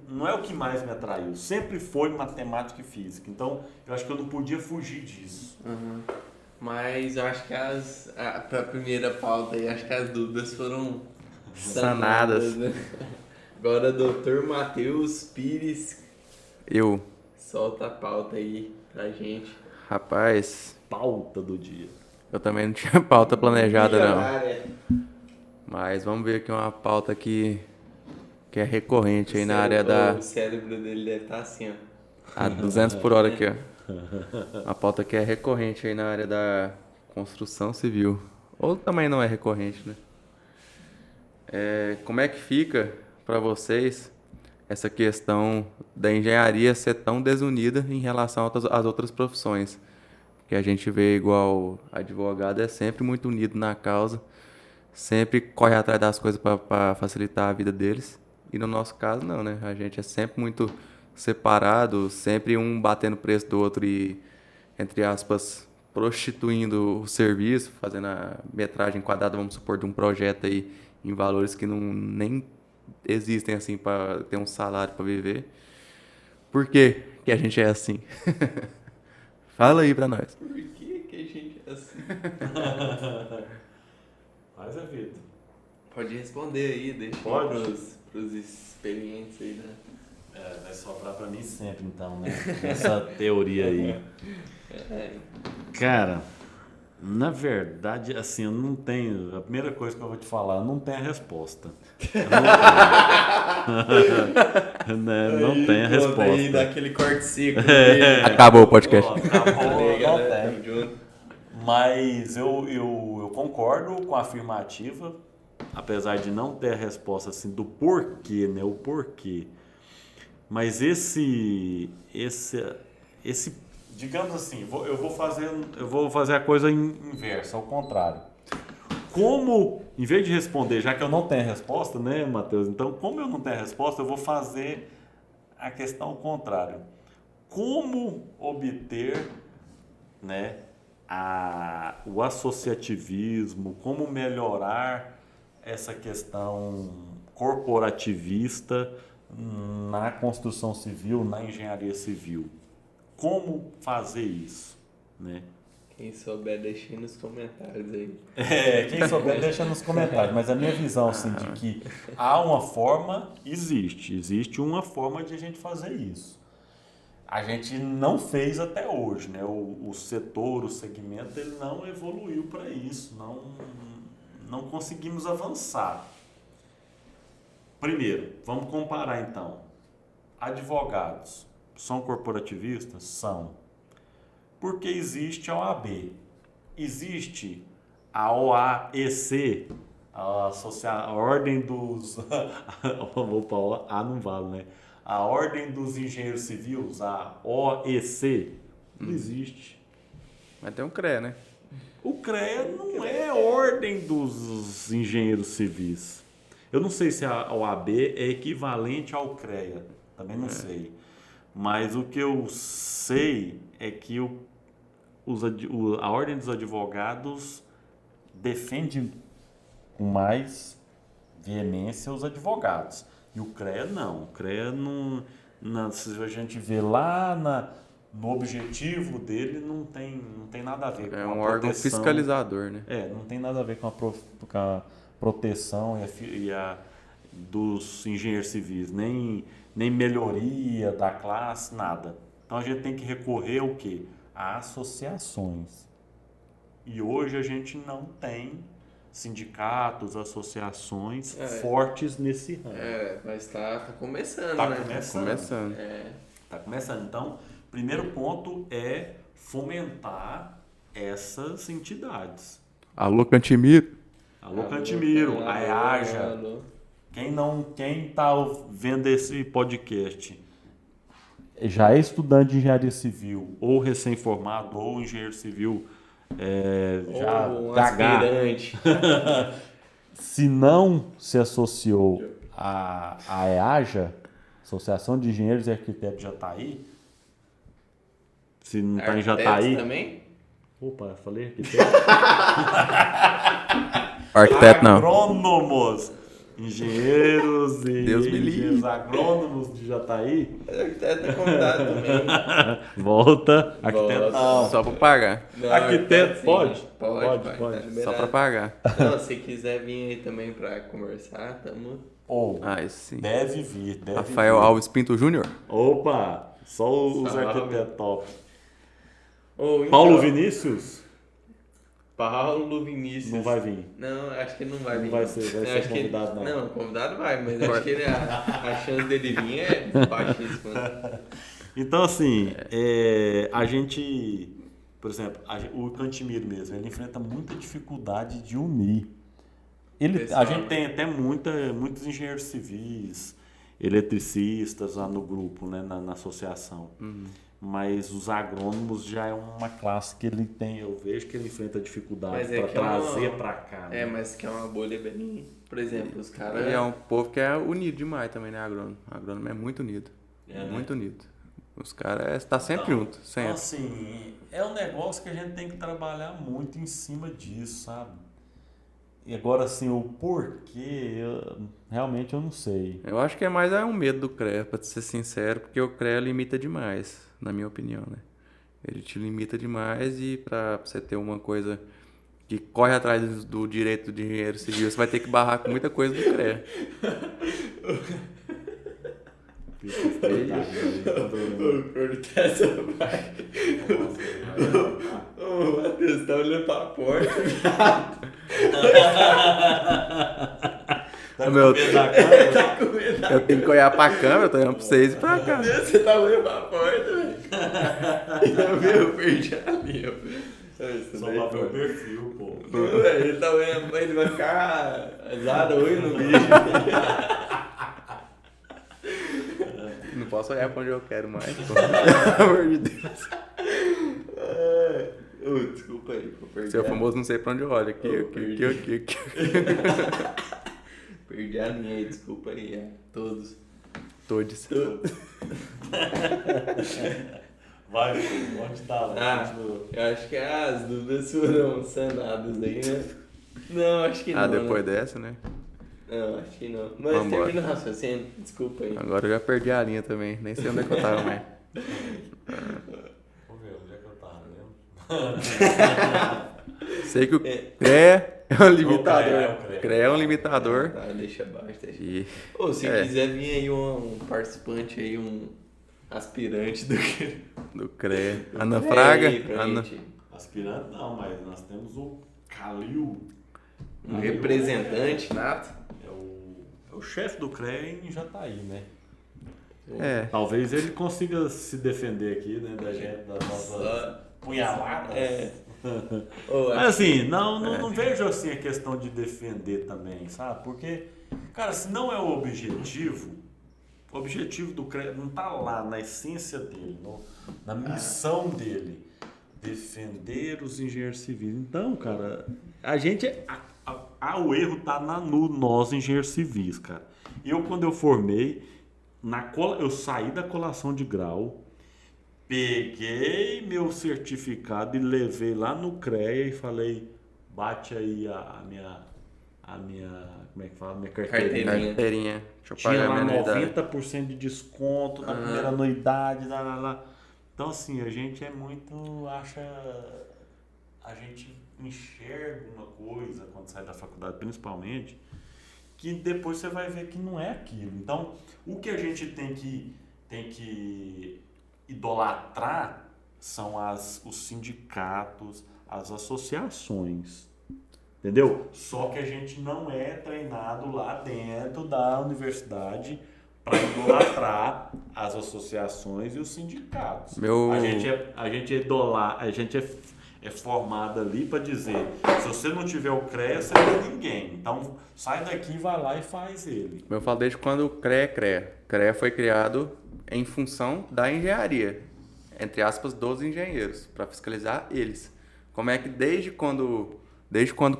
Não é o que mais me atraiu. Sempre foi matemática e física. Então, eu acho que eu não podia fugir disso. Uhum. Mas eu acho que pra primeira pauta aí, acho que as dúvidas foram Sanadas. né? Agora, Dr. Matheus Pires, Eu, solta a pauta aí pra gente. rapaz, Pauta do dia. eu também não tinha pauta planejada, não. Milionária. Mas vamos ver aqui uma pauta que é recorrente aí na área da... O cérebro dele deve estar assim, ó. A 200 por hora aqui, ó. Uma pauta que é recorrente aí na área da construção civil. Ou também não é recorrente, né? Como é que fica para vocês essa questão da engenharia ser tão desunida em relação às outras profissões? Porque a gente vê igual advogado é sempre muito unido na causa, sempre corre atrás das coisas para facilitar a vida deles. E no nosso caso não, né? A gente é sempre muito separado, sempre um batendo preço do outro e, entre aspas, prostituindo o serviço, fazendo a metragem quadrada, vamos supor, de um projeto aí em valores que nem existem assim para ter um salário para viver. Por que a gente é assim? Fala aí para nós. Por que a gente é assim? Mas Vitor. Pode responder aí, deixa pros experientes aí, né? Vai sobrar pra mim sempre, então, né? Essa teoria aí. Cara, na verdade, assim, eu não tenho... A primeira coisa que eu vou te falar, eu não tenho a resposta. Não tenho a resposta. Aí dá aquele corte seco. Acabou o podcast. Aí, Não galera, tem. tamo junto. Mas eu concordo com a afirmativa, apesar de não ter a resposta assim do porquê, né? O porquê. Mas esse digamos assim, eu vou fazer a coisa inversa, ao contrário. Como, em vez de responder, já que eu não tenho a resposta, né, Matheus? Então, como eu não tenho a resposta, eu vou fazer a questão ao contrário. Como obter, né, o associativismo, como melhorar essa questão corporativista na construção civil, na engenharia civil. Como fazer isso, né? Quem souber, deixa aí nos comentários aí. Quem souber, deixa nos comentários. Mas a minha visão, assim, de que há uma forma, existe uma forma de a gente fazer isso. A gente não fez até hoje, né? O setor, o segmento, ele não evoluiu para isso, não conseguimos avançar. Primeiro, vamos comparar então. Advogados são corporativistas? São. Porque existe a OAB, existe a OAEC, a Ordem dos... A não vale, né? A Ordem dos Engenheiros Civis, a OEC, não existe. Mas tem um CREA, né? O CREA não é a Ordem dos Engenheiros Civis. Eu não sei se a OAB é equivalente ao CREA, também não sei. Mas o que eu sei é que a Ordem dos Advogados defende com mais veemência os advogados. E o CREA não. O CREA não, se a gente vê lá no objetivo dele, não tem nada a ver com a proteção. É um órgão fiscalizador, né? Não tem nada a ver com a proteção dos engenheiros civis, nem melhoria da classe, nada. Então a gente tem que recorrer ao quê? A associações. E hoje a gente não tem sindicatos, associações fortes nesse ramo. Mas tá começando, Tá né? começando. Tá Tá começando. Então, primeiro ponto é fomentar essas entidades. Alô, Cantimiro. Alô, Cantimiro, a EAJA. Quem tá vendo esse podcast já é estudante de engenharia civil, ou recém-formado, ou engenheiro civil já um DH, aspirante. se não se associou à EAJA, Associação de Engenheiros e Arquitetos de Jataí, se não está em Jataí... também? Opa, falei arquiteto? Arquiteto não. Agrônomos, engenheiros e Deus me livre. engenheiros agrônomos de Jataí. Arquiteto é convidado também. Volta, arquiteto não. Só pra pagar. Não, Arquiteto sim. pode? Pode. Tá Só liberado. pra pagar. Não, se quiser vir aí também pra conversar, tamo... Isso sim. Deve vir. Rafael Alves Pinto Júnior. Opa, só os Salve. arquitetos top. Ô, então, Paulo Vinícius? Paulo Vinícius. Não vai vir. Não, acho que ele não vai vir. Não vai ser Eu acho que convidado, não. Não, convidado vai, mas acho que a chance dele vir é baixíssima. Então, assim, a gente, por exemplo, o Cantimiro mesmo, ele enfrenta muita dificuldade de unir. A gente tem até muitos engenheiros civis, eletricistas lá no grupo, né, na associação. Mas os agrônomos já é uma classe que ele tem, eu vejo que ele enfrenta dificuldade para trazer para cá. Né? Mas que é uma bolha bem... Por exemplo, os caras... E é um povo que é unido demais também, né, agrônomo? O agrônomo é muito unido. Muito unido. Os caras estão sempre juntos, sempre. Então, assim, é um negócio que a gente tem que trabalhar muito em cima disso, sabe? E agora, assim, o porquê, realmente eu não sei. Eu acho que é mais um medo do CREA, pra ser sincero, porque o CREA limita demais, na minha opinião, né? Ele te limita demais e pra você ter uma coisa que corre atrás do direito de engenheiro civil, você vai ter que barrar com muita coisa do CREA. Cortar essa parte. O Matheus tá olhando pra porta. Tá com medo Eu tenho que olhar pra câmera, eu tô olhando pra vocês e pra cá. Você tá olhando pra porta, velho. Eu perdi a linha. Só pra ver o perfil, pô. Ele tá olhando, ele vai ficar azado hoje no vídeo. Não posso olhar pra onde eu quero mais, pô. Pelo amor de Deus. Desculpa aí, eu perdi. Seu famoso não sei pra onde eu olho. Aqui. Perdi a linha aí, desculpa aí, todos. Todos. Vai, onde tá? Eu acho que as dúvidas foram sanadas aí, né? Não, acho que não. Depois né? dessa, né? Não, acho que não. Mas Vambora. termina o raciocínio, desculpa aí. Agora eu já perdi a linha também. Nem sei onde é que eu tava mais. Vamos ver, onde é que eu tava mesmo? Sei que o CREA é um limitador. o CREA. O CREA é um limitador. Tá, deixa abaixo, deixa. E Ou se É. quiser vir aí um participante aí, um aspirante do que. do CREA. Ana Fraga. aí pra Ana... gente. Aspirante não, mas nós temos o Calil. Um representante nato. É o chefe do CREA em Jataí, né? É. Talvez ele consiga se defender aqui, né, da gente, das nossas punhaladas. Ô, Mas assim, não vejo assim a questão de defender também, sabe? Porque, cara, se não é o objetivo do CREA não tá lá na essência dele, na missão dele, defender os engenheiros civis. Então, cara, a gente, o erro tá no nós engenheiros civis, cara. Quando eu formei, eu saí da colação de grau, peguei meu certificado e levei lá no CREA e falei, bate aí a minha como é que fala? Minha carteirinha. Carteirinha. Deixa eu Tinha pagar lá minha anuidade. 90% de desconto na primeira anuidade, lá. Então assim, a gente é muito, a gente enxerga uma coisa quando sai da faculdade, principalmente, que depois você vai ver que não é aquilo. Então, o que a gente tem que idolatrar são os sindicatos, as associações, entendeu? Só que a gente não é treinado lá dentro da universidade para idolatrar as associações e os sindicatos. A gente é formado ali para dizer, se você não tiver o CREA, você não é ninguém. Então, sai daqui, vai lá e faz ele. Eu falo desde quando o CREA é CREA. CREA foi criado em função da engenharia, entre aspas, dos engenheiros, para fiscalizar eles. Como é que desde quando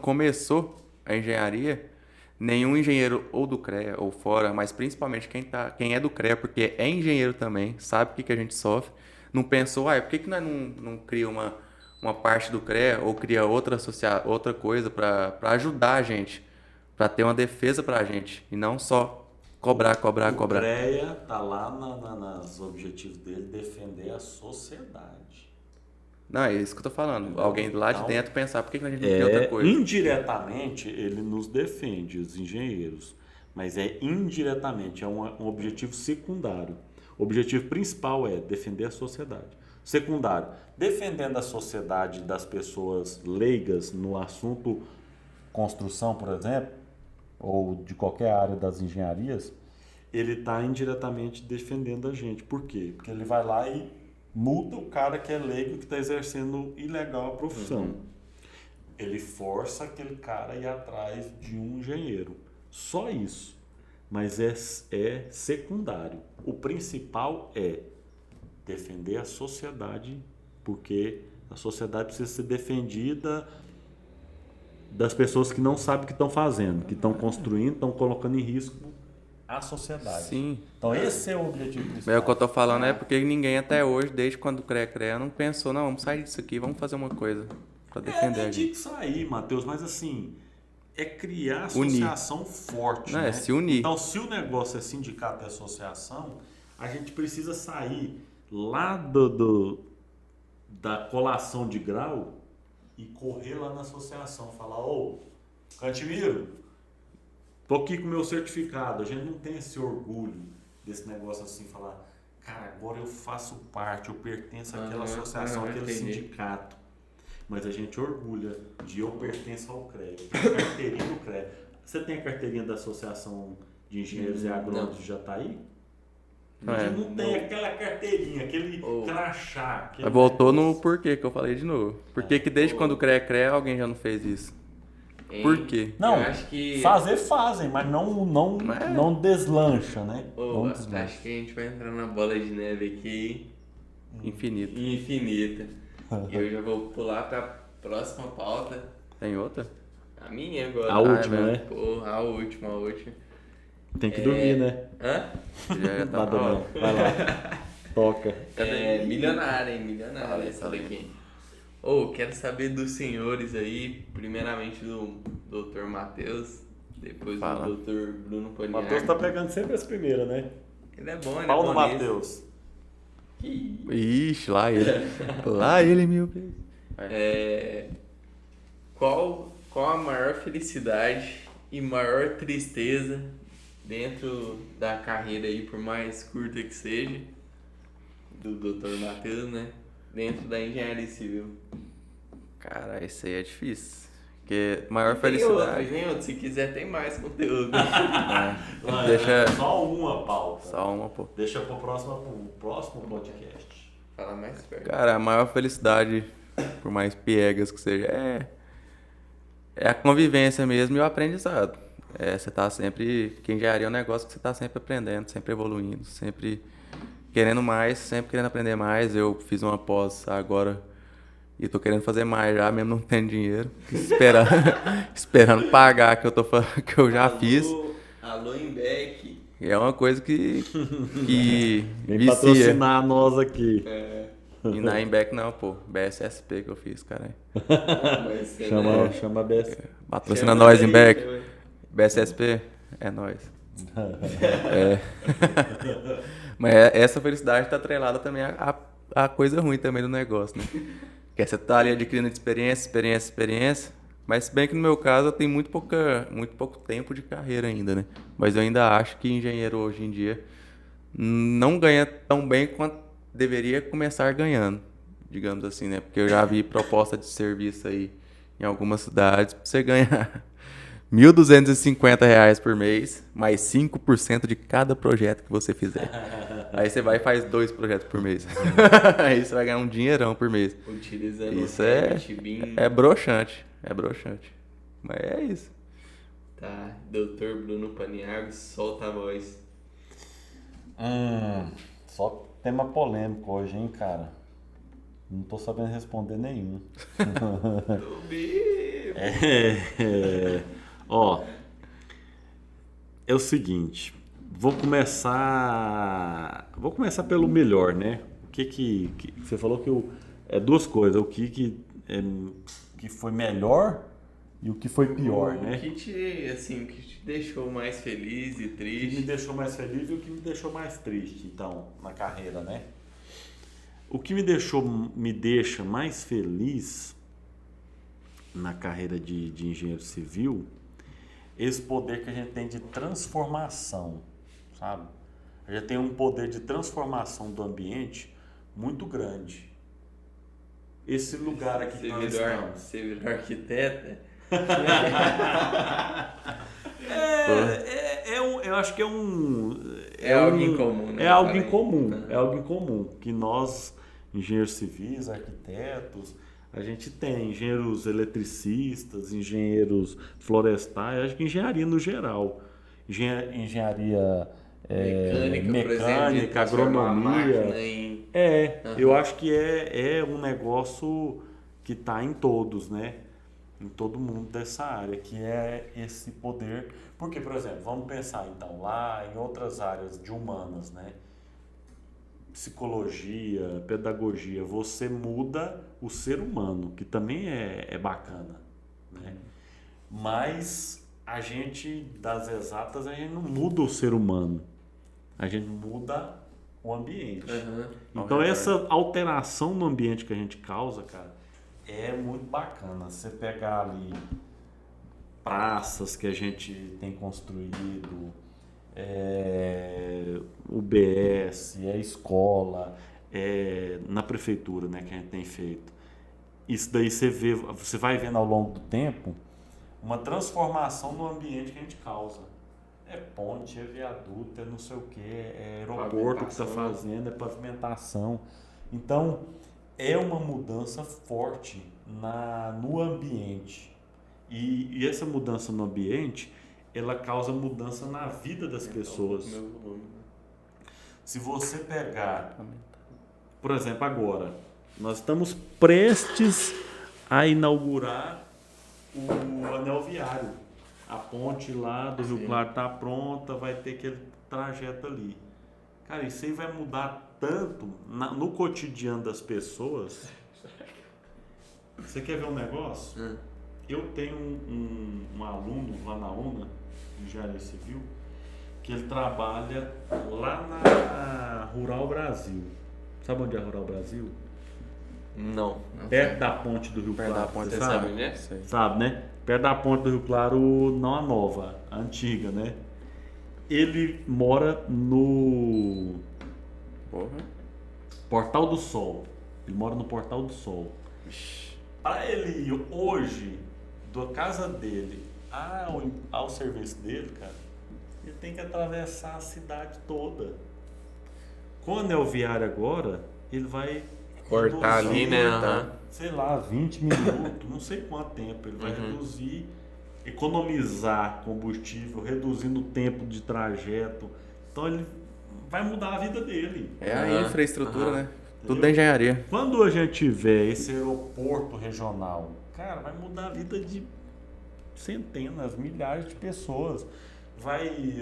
começou a engenharia, nenhum engenheiro ou do CREA ou fora, mas principalmente quem é do CREA, porque é engenheiro também, sabe o que a gente sofre, não pensou, por que nós não cria uma parte do CREA ou cria outra coisa para ajudar a gente, para ter uma defesa para a gente, e não só cobrar. O CREA tá lá nos objetivos dele, defender a sociedade. Não, é isso que eu tô falando. Alguém lá de Então, dentro pensar, por que a gente não tem outra coisa? Indiretamente, ele nos defende, os engenheiros, mas indiretamente, é um objetivo secundário. O objetivo principal é defender a sociedade. Secundário, defendendo a sociedade das pessoas leigas no assunto construção, por exemplo, ou de qualquer área das engenharias, ele está indiretamente defendendo a gente. Por quê? Porque ele vai lá e multa o cara que é leigo, que está exercendo ilegal a profissão. Ele força aquele cara a ir atrás de um engenheiro. Só isso. Mas é secundário. O principal é defender a sociedade, porque a sociedade precisa ser defendida das pessoas que não sabem o que estão fazendo, que estão construindo, estão colocando em risco a sociedade. Sim. Então esse é o objetivo principal. Mas o que eu tô falando é porque ninguém até hoje, desde quando o CREA não pensou, não, vamos sair disso aqui, vamos fazer uma coisa para defender a Nem tinha gente. que sair, Matheus, mas assim, é criar associação forte, Não, né? é se unir. Então, se o negócio é sindicato e associação, a gente precisa sair lá da colação de grau e correr lá na associação, falar, Cantimiro, tô aqui com o meu certificado. A gente não tem esse orgulho desse negócio assim, falar, cara, agora eu faço parte, eu pertenço àquela associação, àquele sindicato. Mas a gente orgulha de eu pertenço ao CREA, eu tenho a carteirinha do CREA. Você tem a carteirinha da Associação de Engenheiros e Agrônomos de Jataí? A gente não tem aquela carteirinha, aquele crachá. Mas voltou no porquê que eu falei de novo. Por que desde quando o CREA é CREA alguém já não fez isso? Por quê? Não, eu acho que... fazem, mas não deslancha, né? Não deslancha. Acho que a gente vai entrar na bola de neve aqui Infinito. infinita. E eu já vou pular pra próxima pauta. Tem outra? A minha agora. A última, né? Porra, a última. Tem que dormir, né? Hã? Já tá na hora. Vai lá. Toca. Milionária, hein? Milionária Fala aí, essa fala aí. daqui. Quero saber dos senhores aí, primeiramente do Dr. Matheus, depois Fala. do Dr. Bruno O Paniagua. Matheus tá pegando sempre as primeiras, né? Ele é bom, ele Pau é no bom nisso. Matheus. Ixi, lá ele. Lá ele, mil vezes. Qual a maior felicidade e maior tristeza dentro da carreira aí, por mais curta que seja, do Dr. Matheus, né? Dentro da engenharia civil. Cara, isso aí é difícil. Porque maior Tem felicidade. outros, se quiser tem mais conteúdo. Deixa Só uma pauta. só uma, pô. Deixa pro próximo podcast. Fala mais perto. Cara, a maior felicidade, por mais piegas que seja, é a convivência mesmo e o aprendizado. Você tá sempre. Que engenharia é um negócio que você tá sempre aprendendo, sempre evoluindo, sempre querendo mais, sempre querendo aprender mais. Eu fiz uma pós agora e tô querendo fazer mais já, mesmo não tendo dinheiro. Esperando pagar que eu já fiz. Alô, Embeck. E é uma coisa que Vem vicia. patrocinar nós aqui. E na Embeck não, pô. BSSP que eu fiz, cara. Mas você Chama a BS. Patrocina nós, Embeck. BSSP, é nós. Mas essa felicidade tá atrelada também à coisa ruim também do negócio, né? Que você tá ali adquirindo experiência. Mas se bem que no meu caso eu tenho muito pouco tempo de carreira ainda, né? Mas eu ainda acho que engenheiro hoje em dia não ganha tão bem quanto deveria começar ganhando, digamos assim, né? Porque eu já vi proposta de serviço aí em algumas cidades pra você ganhar R$ 1.250 por mês, mais 5% de cada projeto que você fizer. Aí você vai e faz 2 projetos por mês. Aí você vai ganhar um dinheirão por mês. Utilizando Isso o Tibim. é broxante. É broxante. Mas é isso. Tá, Dr. Bruno Paniagua, solta a voz. Só tema polêmico hoje, hein, cara? Não tô sabendo responder nenhum. Ó, é o seguinte, vou começar pelo melhor, né? O que você falou que é duas coisas, o que foi melhor e o que foi pior, né? O que te deixou mais feliz e O que me triste? deixou mais feliz e o que me deixou mais triste, então, na carreira, né? O que me deixa mais feliz na carreira de engenheiro civil, esse poder que a gente tem de transformação, sabe? A gente tem um poder de transformação do ambiente muito grande. Esse lugar aqui que nós estamos. Você virou arquiteta? Eu acho que É algo em comum, né? É algo Falei. em comum, é algo em comum, que nós, engenheiros civis, arquitetos, a gente tem engenheiros eletricistas, engenheiros florestais, acho que engenharia no geral, engenharia Mecânica, por exemplo, de transformar a agronomia. máquina em... Eu acho que é um negócio que está em todos, né? Em todo mundo dessa área, que é esse poder. Porque, por exemplo, vamos pensar então lá em outras áreas de humanas, né? Psicologia, pedagogia, você muda o ser humano, que também é bacana, né? Mas a gente, das exatas, a gente não muda o ser humano, a gente muda o ambiente. Então essa alteração no ambiente que a gente causa, cara, é muito bacana. Você pegar ali praças que a gente tem construído, UBS, escola, na prefeitura, né, que a gente tem feito. Isso daí você vai vendo ao longo do tempo uma transformação no ambiente que a gente causa. É ponte, é viaduto, é não sei o que, é aeroporto que está fazendo, é pavimentação. Então, é uma mudança forte no ambiente. E essa mudança no ambiente, ela causa mudança na vida das pessoas. Se você pegar, por exemplo, agora, nós estamos prestes a inaugurar o anel viário. A ponte lá do Rio Claro está pronta, vai ter aquele trajeto ali. Cara, isso aí vai mudar tanto no cotidiano das pessoas. Você quer ver um negócio? Eu tenho um aluno lá na UNA, Engenharia Civil, que ele trabalha lá na Rural Brasil. Sabe onde é a Rural Brasil? Não. Perto da ponte do Rio Perto Claro. da ponte, você Você sabe, né? Sei. Sabe, né? Perto da ponte do Rio Claro, não a nova, a antiga, né? Ele mora no Porra. Portal do Sol. Ele mora no Portal do Sol. Para ele ir hoje, da casa dele ao serviço dele, cara, ele tem que atravessar a cidade toda. Com o anel viário agora, ele vai Cortar reduzir, ali, né? Aham. sei lá, 20 minutos, não sei quanto tempo. Ele vai reduzir, economizar combustível, reduzindo o tempo de trajeto. Então ele vai mudar a vida dele. É a infraestrutura, né? Tudo Entendeu? da engenharia. Quando a gente tiver esse aeroporto regional, cara, vai mudar a vida de centenas, milhares de pessoas.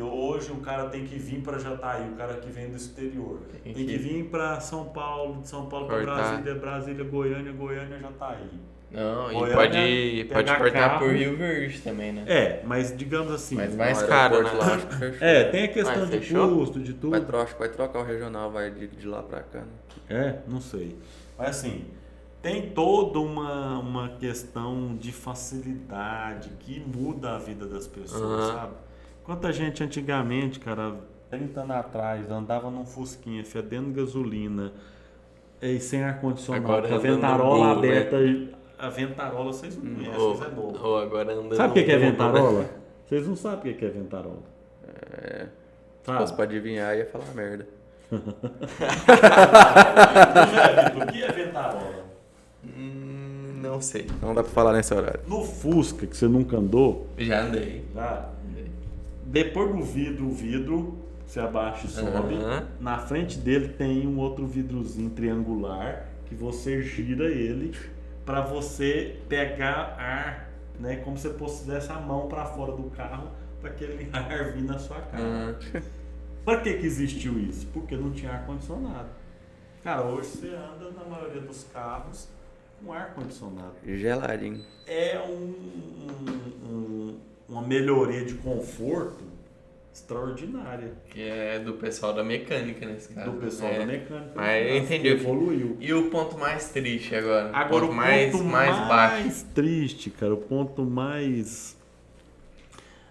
Hoje o cara tem que vir para Jataí, o cara que vem do exterior. Tem que vir para São Paulo, de São Paulo para Brasília, Brasília, Goiânia, Goiânia, Jataí. Não, e Goiânia, pode pegar cortar carro. por Rio Verde também, né? É, mas digamos assim. Mas mais No caro, aeroporto né? lá, acho que fechou. Tem a questão Mas de fechou? custo, de tudo. Vai trocar o regional, vai de lá pra cá, né? Não sei. Mas assim, tem toda uma questão de facilidade que muda a vida das pessoas, sabe? Quanta gente antigamente, cara, 30 anos atrás, andava num Fusquinha, fedendo gasolina e sem ar-condicionado, Agora com a anda no ventarola Gol, né? aberta. A ventarola, vocês não conhecem, Ou, vocês é novo. ou agora anda Sabe o no que é mundo, ventarola? né? Vocês não sabem o que é ventarola. Se Sabe? fosse pra adivinhar, ia falar merda. O que é ventarola? Não sei. Não dá pra falar nesse horário. No Fusca, que você nunca andou, Já andei. depois do vidro, o vidro, você abaixa e sobe. Na frente dele tem um outro vidrozinho triangular que você gira ele para você pegar ar, né? Como se você pusesse a mão para fora do carro para aquele ar vir na sua cara. Para que existiu isso? Porque não tinha ar condicionado. Cara, hoje você anda na maioria dos carros com ar condicionado. Geladinho. É uma melhoria de conforto extraordinária Que é do pessoal da mecânica nesse caso. do pessoal da mecânica. Mas eu que entendi. evoluiu. E o ponto mais triste agora? Agora, o ponto mais baixo. triste, cara, o ponto mais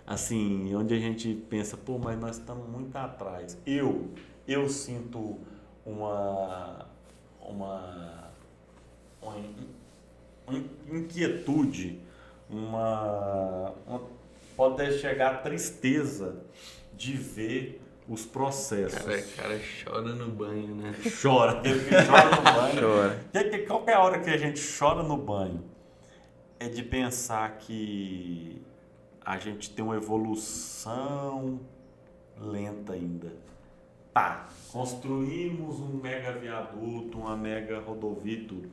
assim, onde a gente pensa, pô, mas nós estamos muito atrás. Eu sinto uma inquietude, pode até chegar a tristeza de ver os processos. Cara chora no banho, né? Chora, ele chora no banho. Chora. Qual que é a hora que a gente chora no banho? É de pensar que a gente tem uma evolução lenta ainda. Tá, construímos um mega viaduto, uma mega rodovia e tudo.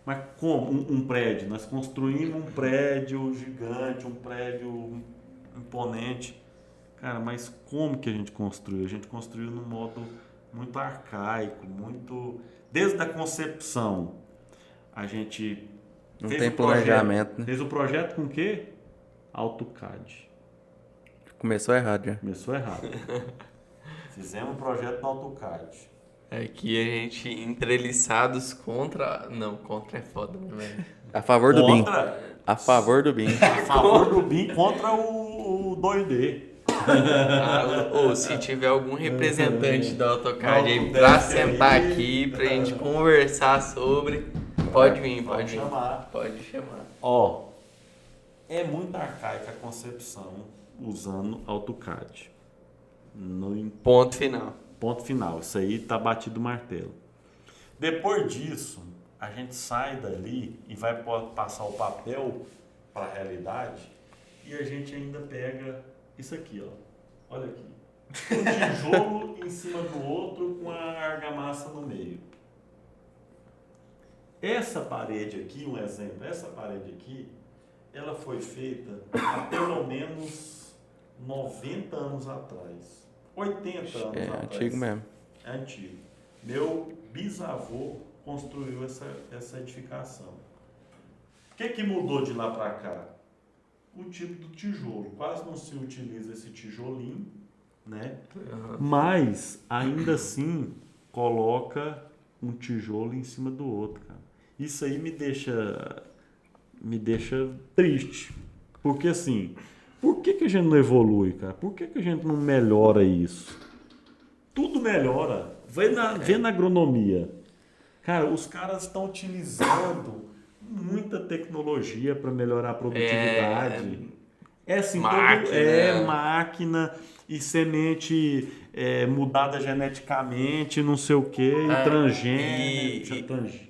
Mas como? Um prédio. Nós construímos um prédio gigante, um prédio imponente. Cara, mas como que a gente construiu? A gente construiu num modo muito arcaico, muito... Desde a concepção, a gente Não fez tem o projeto. planejamento, né? Fez o projeto com o quê? AutoCAD. Começou errado já. Começou errado. Fizemos o projeto no AutoCAD. Aqui a gente entreliçados contra... Não, contra é foda, né, velho? A favor do BIM. Contra, A favor do BIM. a favor do BIM contra o 2D. Ou se tiver algum representante da AutoCAD aí Não, pra desce sentar aí. aqui, pra gente conversar sobre... Pode vir, pode vir. chamar. Pode chamar. Ó, é muito arcaica a concepção usando AutoCAD. No Ponto final. ponto final. Isso aí tá batido o martelo. Depois disso, a gente sai dali e vai passar o papel para a realidade e a gente ainda pega isso aqui, ó. Olha aqui. Um tijolo em cima do outro com a argamassa no meio. Essa parede aqui, um exemplo, essa parede aqui, ela foi feita há pelo menos 90 anos atrás. 80 anos É atrás. antigo mesmo. É antigo. Meu bisavô construiu essa edificação. O que mudou de lá para cá? O tipo do tijolo. Quase não se utiliza esse tijolinho, né? Mas, ainda assim, coloca um tijolo em cima do outro, cara. Isso aí me deixa triste. Porque, assim, por que a gente não evolui, cara? Por que a gente não melhora isso? Tudo melhora. Vê na agronomia. Cara, os caras estão utilizando muita tecnologia para melhorar a produtividade. Assim, máquina e semente mudada geneticamente, não sei o quê, e transgênico.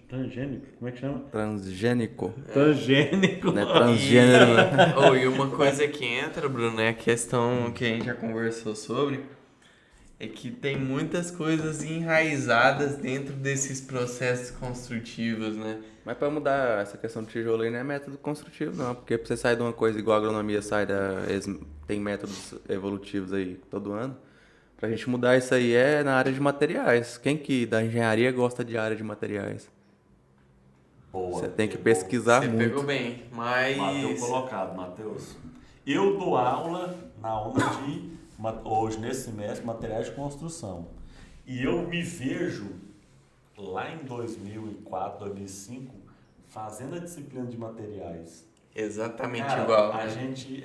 Transgênico? Como é que chama? Transgênico. Transgênico. Não é transgênero, né? E uma coisa que entra, Bruno, é a questão que a gente já conversou sobre, é que tem muitas coisas enraizadas dentro desses processos construtivos, né? Mas para mudar essa questão do tijolo aí não é método construtivo, não. Porque pra você sair de uma coisa igual a agronomia tem métodos evolutivos aí todo ano. Pra gente mudar isso aí é na área de materiais. Quem que da engenharia gosta de área de materiais? Boa, você tem que pesquisar você muito. Você pegou bem, mas... Mateus colocado, Matheus. Eu dou aula na hoje, nesse semestre, materiais de construção. E eu me vejo lá em 2004, 2005, fazendo a disciplina de materiais. Exatamente. Cara, igual. A gente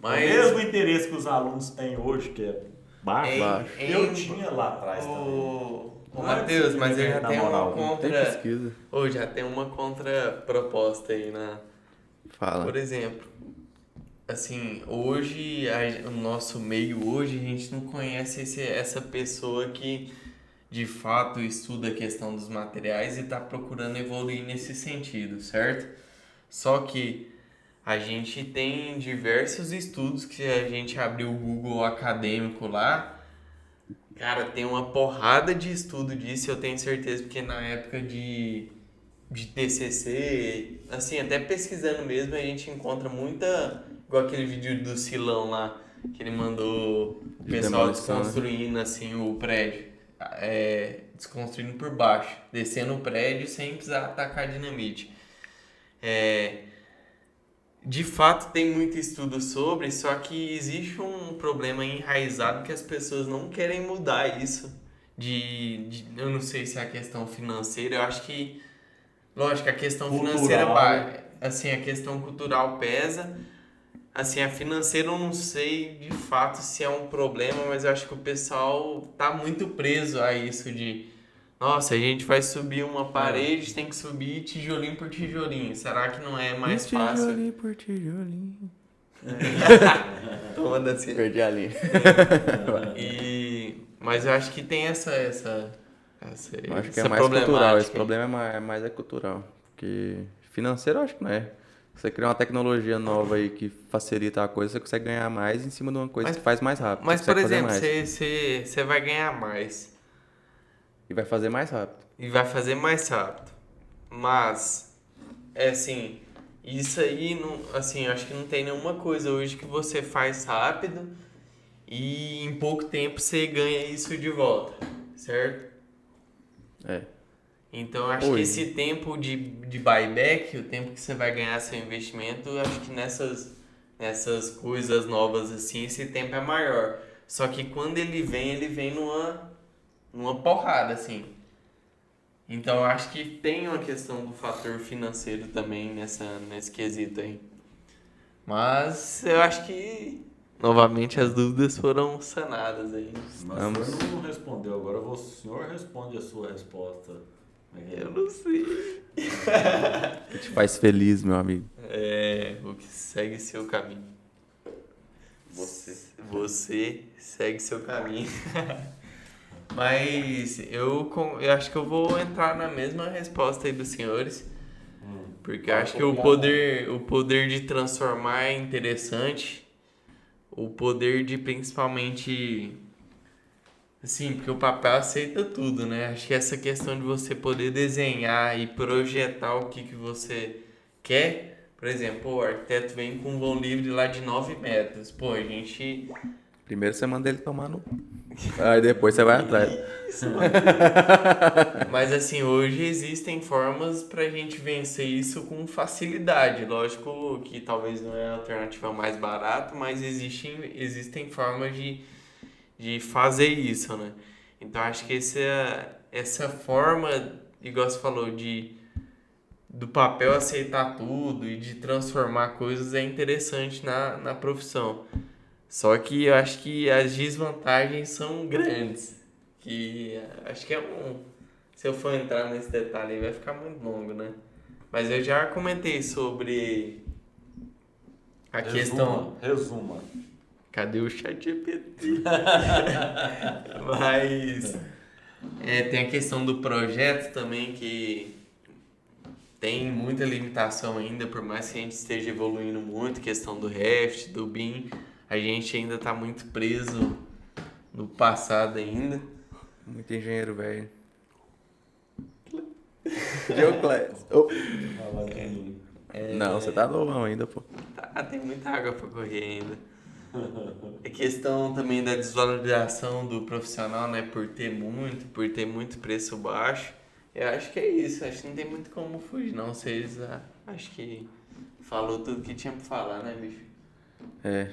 Mas... o mesmo interesse que os alunos têm hoje, que é baixo, eu tinha lá atrás também. Ô Matheus, mas eu já tenho uma contra... Tem já tem uma contraproposta aí na... Fala. Por exemplo, assim, hoje, o nosso meio hoje, a gente não conhece essa pessoa que de fato estuda a questão dos materiais e está procurando evoluir nesse sentido, certo? Só que a gente tem diversos estudos que a gente abriu o Google acadêmico lá. Cara, tem uma porrada de estudo disso, eu tenho certeza, porque na época de TCC, assim, até pesquisando mesmo, a gente encontra muita... Igual aquele vídeo do Silão lá, que ele mandou o pessoal desconstruindo, assim, o prédio. Desconstruindo por baixo, descendo o prédio sem precisar atacar dinamite. De fato tem muito estudo sobre, só que existe um problema enraizado que as pessoas não querem mudar isso. Eu não sei se é a questão financeira, eu acho que, lógico, a questão financeira, assim, a questão cultural pesa. Assim, a financeira eu não sei de fato se é um problema, mas eu acho que o pessoal tá muito preso a isso de... Nossa, a gente vai subir uma parede, tem que subir tijolinho por tijolinho. Será que não é mais fácil? Tijolinho por tijolinho. Toma assim. Perdi a linha. Mas eu acho que tem essa eu acho que é mais cultural. Esse problema é mais cultural. Porque financeiro eu acho que não é. Você cria uma tecnologia nova aí que facilita a coisa, você consegue ganhar mais em cima de uma coisa que faz mais rápido. Mas, por exemplo, você vai ganhar mais. E vai fazer mais rápido. Mas, assim, isso aí, não, assim, eu acho que não tem nenhuma coisa hoje que você faz rápido e em pouco tempo você ganha isso de volta, certo? Então, eu acho que esse tempo de buyback, o tempo que você vai ganhar seu investimento, eu acho que nessas coisas novas assim, esse tempo é maior. Só que quando ele vem numa porrada, assim. Então, eu acho que tem uma questão do fator financeiro também nesse quesito aí. Mas eu acho que, novamente, as dúvidas foram sanadas aí. Mas o senhor não respondeu, agora o senhor responde a sua resposta. Eu não sei. O que te faz feliz, meu amigo? O que segue seu caminho. Você segue seu caminho. Mas eu acho que eu vou entrar na mesma resposta aí dos senhores. Porque eu acho que o poder de transformar é interessante. O poder de principalmente... Assim, porque o papel aceita tudo, né? Acho que essa questão de você poder desenhar e projetar o que você quer. Por exemplo, o arquiteto vem com um vão livre lá de 9 metros. Pô, a gente Primeiro você manda ele tomar no... Aí depois você vai atrás. Mas assim, hoje existem formas pra gente vencer isso com facilidade. Lógico que talvez não é a alternativa mais barata, mas existem formas de fazer isso, né? Então acho que essa forma, igual você falou, do papel aceitar tudo e de transformar coisas é interessante na profissão. Só que eu acho que as desvantagens são grandes. Que acho que se eu for entrar nesse detalhe aí vai ficar muito longo, né? Mas eu já comentei sobre a questão... Resuma. Cadê o ChatGPT? Mas tem a questão do projeto também, que tem muita limitação ainda, por mais que a gente esteja evoluindo muito, questão do Raft, do BIM, a gente ainda está muito preso no passado ainda. Muito engenheiro, velho. Não, você tá novão ainda, pô. Tá, tem muita água para correr ainda. É questão também da desvalorização do profissional, né? Por ter muito preço baixo. Eu acho que é isso, acho que não tem muito como fugir, não. Vocês acho que falou tudo que tinha pra falar, né, bicho? É.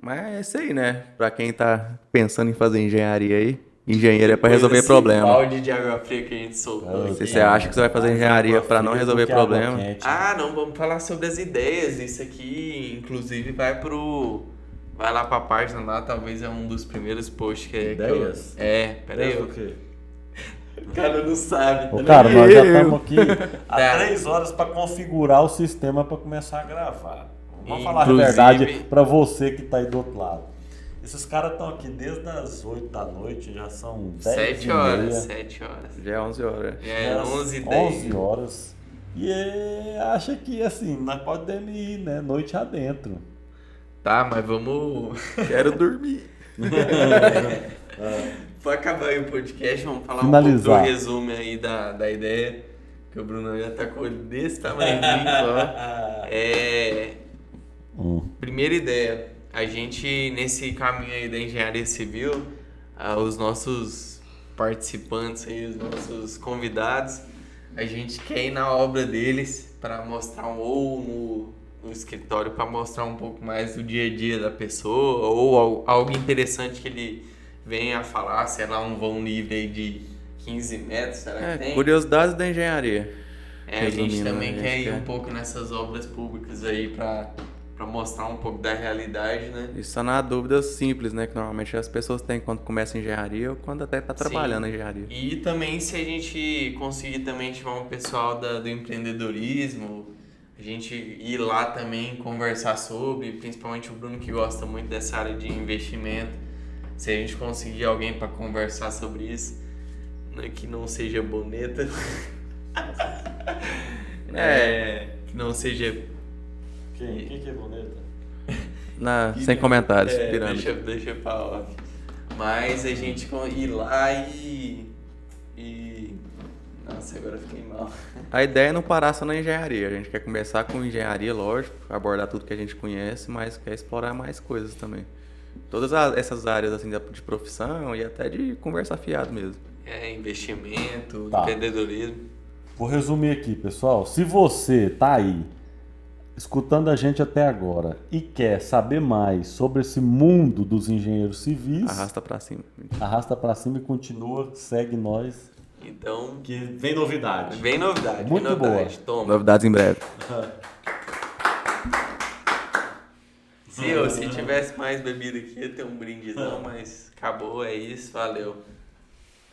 Mas é isso aí, né? Pra quem tá pensando em fazer engenharia aí, engenheiro é pra resolver Depois desse problema. balde de água fria que a gente soltou aqui. Se você acha que você vai fazer engenharia pra não resolver problema... Não, vamos falar sobre as ideias. Isso aqui, inclusive, vai lá pra página lá, talvez é um dos primeiros posts que Ideias? Peraí. O quê? O cara não sabe. Ô, cara, nós já estamos aqui Há 3 horas para configurar o sistema para começar a gravar. Vamos falar a Inclusive- verdade para você que tá aí do outro lado. Esses caras estão aqui desde as 8 da noite, já são 10 7 e horas, meia. 7 horas. Já é 11 horas. É, 11 e 10. 11 horas. E acha que assim, nós podemos ir, né? Noite adentro. Tá, mas vamos... Quero dormir. Pra acabar aí o podcast, vamos falar Finalizar. um pouco do resumo aí da ideia. Que o Bruno já tá com o olho desse tamanho só. Primeira ideia, a gente nesse caminho aí da engenharia civil, os nossos participantes aí, os nossos convidados, a gente quer ir na obra deles para mostrar ou no escritório para mostrar um pouco mais do dia a dia da pessoa ou algo interessante que ele venha a falar, sei lá, um vão livre aí de 15 metros, será que tem? Curiosidades da engenharia. A gente Resumindo, também né? quer ir Acho um pouco nessas obras públicas aí para mostrar um pouco da realidade, né? Isso é na dúvida simples, né? Que normalmente as pessoas têm quando começa a engenharia ou quando até tá trabalhando Sim. na engenharia. E também se a gente conseguir também chamar um pessoal do empreendedorismo, a gente ir lá também conversar sobre, principalmente o Bruno que gosta muito dessa área de investimento, se a gente conseguir alguém para conversar sobre isso, né, que não seja boneta, que não seja... Quem que é bonita? Sem comentários, pirâmide. Deixa pra off. Mas a gente ir lá e... Nossa, agora eu fiquei mal. A ideia é não parar só na engenharia. A gente quer começar com engenharia, lógico, abordar tudo que a gente conhece, mas quer explorar mais coisas também. Todas essas áreas assim de profissão e até de conversa fiado mesmo. Investimento, Tá. empreendedorismo. Vou resumir aqui, pessoal. Se você tá aí escutando a gente até agora e quer saber mais sobre esse mundo dos engenheiros civis, Arrasta pra cima. arrasta pra cima e continua, segue nós. Então, Que vem novidade. vem novidade. Muito vem novidade. Toma. Novidades em breve. Se tivesse mais bebida aqui, ia ter um brindizão, mas acabou, é isso, valeu.